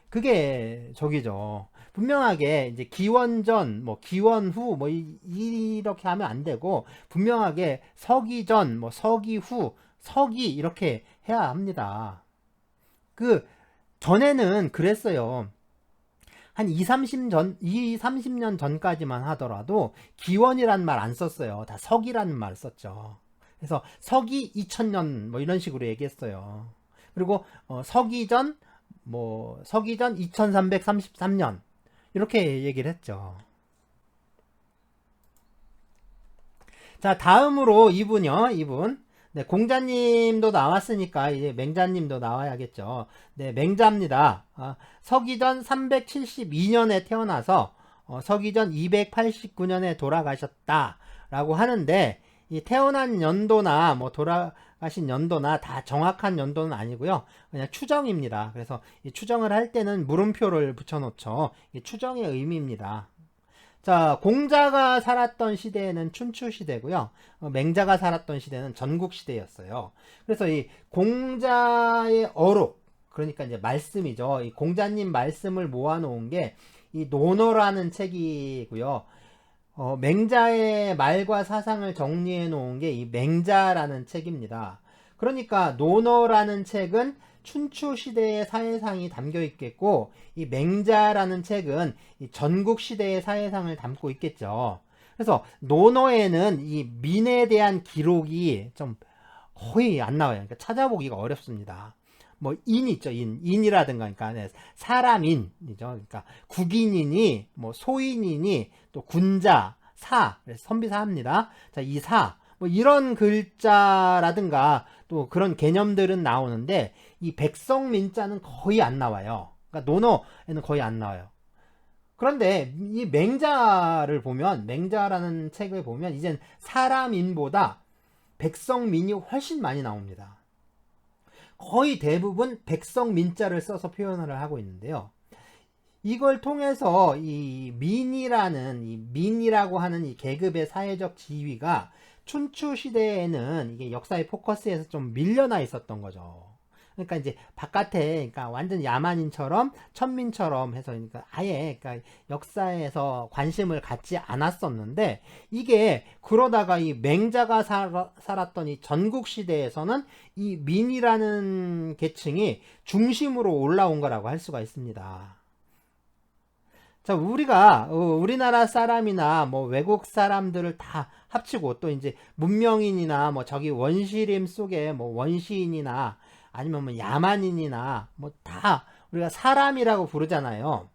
그게 저기죠. 분명하게 이제 기원전, 뭐 기원 후, 뭐 이렇게 하면 안 되고 분명하게 서기 전, 뭐 서기 후, 서기 이렇게 해야 합니다. 그 전에는 그랬어요. 한 30년 전까지만 하더라도 기원이란 말 안 썼어요. 다 서기라는 말 썼죠. 그래서 서기 2000년 뭐 이런 식으로 얘기했어요. 그리고 서기전 2333년 이렇게 얘기를 했죠. 자, 다음으로 이분요. 이분 네, 공자님도 나왔으니까 이제 맹자님도 나와야겠죠. 네, 맹자입니다. 서기전 372년에 태어나서 서기전 289년에 돌아가셨다라고 하는데 이 태어난 연도나 뭐 돌아가신 연도나 다 정확한 연도는 아니고요. 그냥 추정입니다. 그래서 이 추정을 할 때는 물음표를 붙여놓죠. 이 추정의 의미입니다. 자, 공자가 살았던 시대에는 춘추 시대고요. 맹자가 살았던 시대는 전국 시대였어요. 그래서 이 공자의 어록, 그러니까 이제 말씀이죠. 이 공자님 말씀을 모아놓은 게 이 논어라는 책이고요. 맹자의 말과 사상을 정리해 놓은 게 이 맹자라는 책입니다. 그러니까 논어라는 책은 춘추 시대의 사회상이 담겨 있겠고 이 맹자라는 책은 이 전국 시대의 사회상을 담고 있겠죠. 그래서 논어에는 이 민에 대한 기록이 좀 거의 안 나와요. 그러니까 찾아보기가 어렵습니다. 뭐 인 있죠, 인이라든가, 그러니까 네, 사람인이죠. 그러니까 국인이니, 뭐 소인이니, 또 군자, 사, 그래서 선비사합니다. 자, 이 사, 뭐 이런 글자라든가 또 그런 개념들은 나오는데 이 백성민자는 거의 안 나와요. 그러니까 논어에는 거의 안 나와요. 그런데 이 맹자를 보면, 맹자라는 책을 보면 이젠 사람인보다 백성민이 훨씬 많이 나옵니다. 거의 대부분 백성민자를 써서 표현을 하고 있는데요. 이걸 통해서 이 민이라고 하는 이 계급의 사회적 지위가 춘추 시대에는 이게 역사의 포커스에서 좀 밀려나 있었던 거죠. 그러니까 이제 바깥에, 그러니까 완전 야만인처럼 천민처럼 해서, 그러니까 아예 그러니까 역사에서 관심을 갖지 않았었는데 이게 그러다가 이 맹자가 살았던 이 전국 시대에서는 이 민이라는 계층이 중심으로 올라온 거라고 할 수가 있습니다. 자, 우리가 우리나라 사람이나 뭐 외국 사람들을 다 합치고 또 이제 문명인이나 뭐 저기 원시림 속에 뭐 원시인이나 아니면 뭐 야만인이나 뭐 다 우리가 사람이라고 부르잖아요.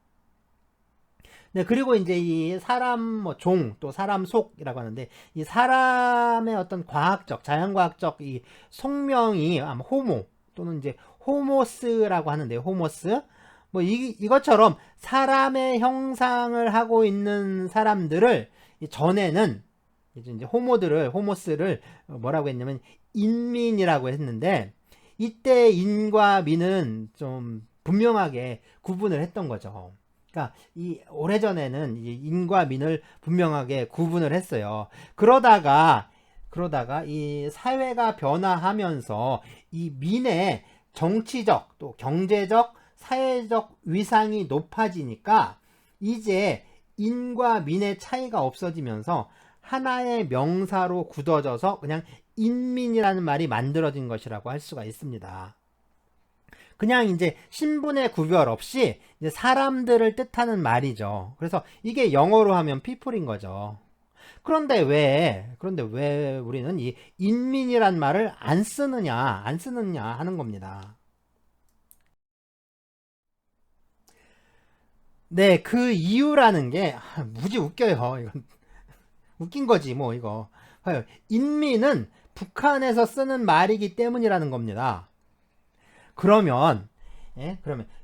네, 그리고 이제 이 사람 뭐 종 또 사람 속이라고 하는데 이 사람의 어떤 과학적 자연과학적 이 속명이 아마 호모 또는 이제 호모스라고 하는데요. 호모스 뭐 이것처럼 사람의 형상을 하고 있는 사람들을 전에는 이제 호모스를 뭐라고 했냐면 인민이라고 했는데 이때 인과 민은 좀 분명하게 구분을 했던 거죠. 그러니까 이 오래전에는 인과 민을 분명하게 구분을 했어요. 그러다가 이 사회가 변화하면서 이 민의 정치적 또 경제적 사회적 위상이 높아지니까 이제 인과 민의 차이가 없어지면서 하나의 명사로 굳어져서 그냥 인민이라는 말이 만들어진 것이라고 할 수가 있습니다. 그냥 이제 신분의 구별 없이 이제 사람들을 뜻하는 말이죠. 그래서 이게 영어로 하면 people인 거죠. 그런데 왜 우리는 이 인민이란 말을 안 쓰느냐 하는 겁니다. 네, 그 이유라는 게 무지 웃겨요. 이건 웃긴 거지 뭐 이거. 인민은 북한에서 쓰는 말이기 때문이라는 겁니다. 그러면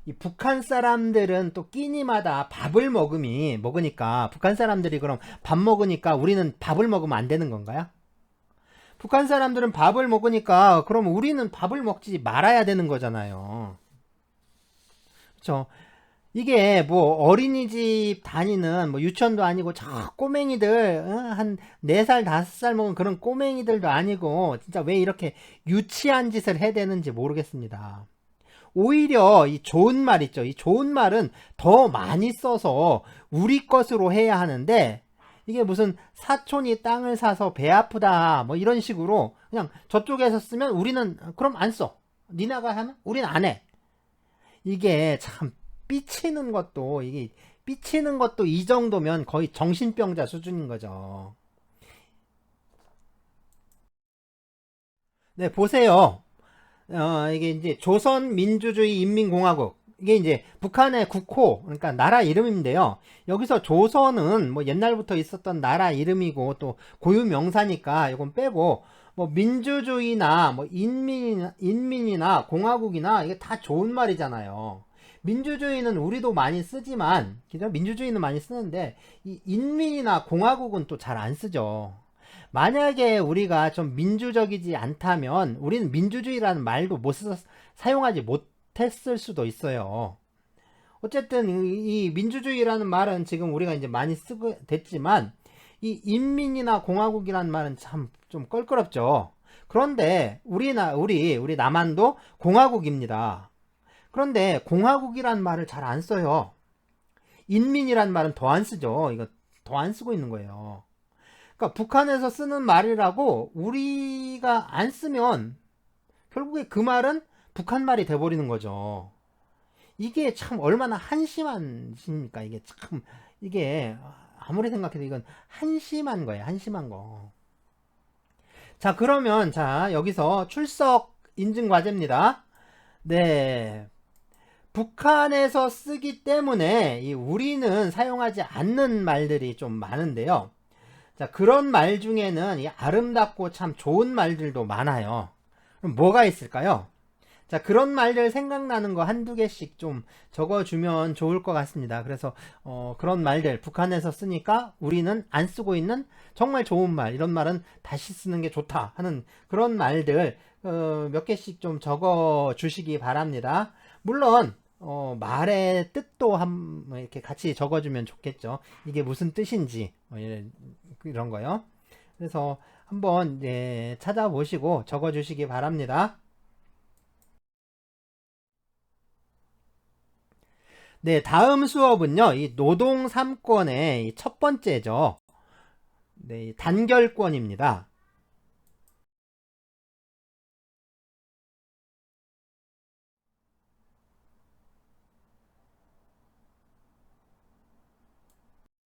이 북한 사람들은 또 끼니마다 밥을 먹으니까 북한 사람들이 그럼 밥 먹으니까 우리는 밥을 먹으면 안 되는 건가요? 북한 사람들은 밥을 먹으니까 그럼 우리는 밥을 먹지 말아야 되는 거잖아요. 그렇죠? 이게 뭐 어린이집 다니는 뭐 유치원도 아니고 저 꼬맹이들 한 4살 5살 먹은 그런 꼬맹이들도 아니고 진짜 왜 이렇게 유치한 짓을 해야 되는지 모르겠습니다. 오히려 이 좋은 말 있죠. 이 좋은 말은 더 많이 써서 우리 것으로 해야 하는데 이게 무슨 사촌이 땅을 사서 배 아프다 뭐 이런 식으로 그냥 저쪽에서 쓰면 우리는 그럼 안 써. 니네가 하면 우리는 안 해. 이게 참 삐치는 것도 이 정도면 거의 정신병자 수준인 거죠. 네, 보세요. 이게 이제 조선민주주의 인민공화국. 이게 이제 북한의 국호, 그러니까 나라 이름인데요. 여기서 조선은 뭐 옛날부터 있었던 나라 이름이고 또 고유명사니까 이건 빼고, 뭐 민주주의나 뭐 인민이나 공화국이나 이게 다 좋은 말이잖아요. 민주주의는 우리도 많이 쓰지만, 그죠? 민주주의는 많이 쓰는데 이 인민이나 공화국은 또 잘 안 쓰죠. 만약에 우리가 좀 민주적이지 않다면 우리는 민주주의라는 말도 사용하지 못했을 수도 있어요. 어쨌든 이 민주주의라는 말은 지금 우리가 이제 많이 쓰고 됐지만 이 인민이나 공화국이라는 말은 참 좀 껄끄럽죠. 그런데 우리 남한도 공화국입니다. 그런데 공화국이란 말을 잘 안 써요. 인민이란 말은 더 안 쓰죠. 이거 더 안 쓰고 있는 거예요. 그러니까 북한에서 쓰는 말이라고 우리가 안 쓰면 결국에 그 말은 북한 말이 돼버리는 거죠. 이게 참 얼마나 한심한 짓입니까? 이게 참, 이게 아무리 생각해도 이건 한심한 거예요. 한심한 거. 자, 그러면 자, 여기서 출석 인증 과제입니다. 네. 북한에서 쓰기 때문에 이 우리는 사용하지 않는 말들이 좀 많은데요. 자, 그런 말 중에는 이 아름답고 참 좋은 말들도 많아요. 그럼 뭐가 있을까요? 자, 그런 말들 생각나는 거 한두 개씩 좀 적어주면 좋을 것 같습니다. 그래서 그런 말들 북한에서 쓰니까 우리는 안 쓰고 있는 정말 좋은 말, 이런 말은 다시 쓰는 게 좋다 하는 그런 말들 몇 개씩 좀 적어주시기 바랍니다. 물론 말의 뜻도 이렇게 같이 적어주면 좋겠죠. 이게 무슨 뜻인지 이런 거요. 그래서 한번 찾아보시고 적어주시기 바랍니다. 네, 다음 수업은요, 이 노동 3권의 첫 번째죠. 네, 단결권입니다.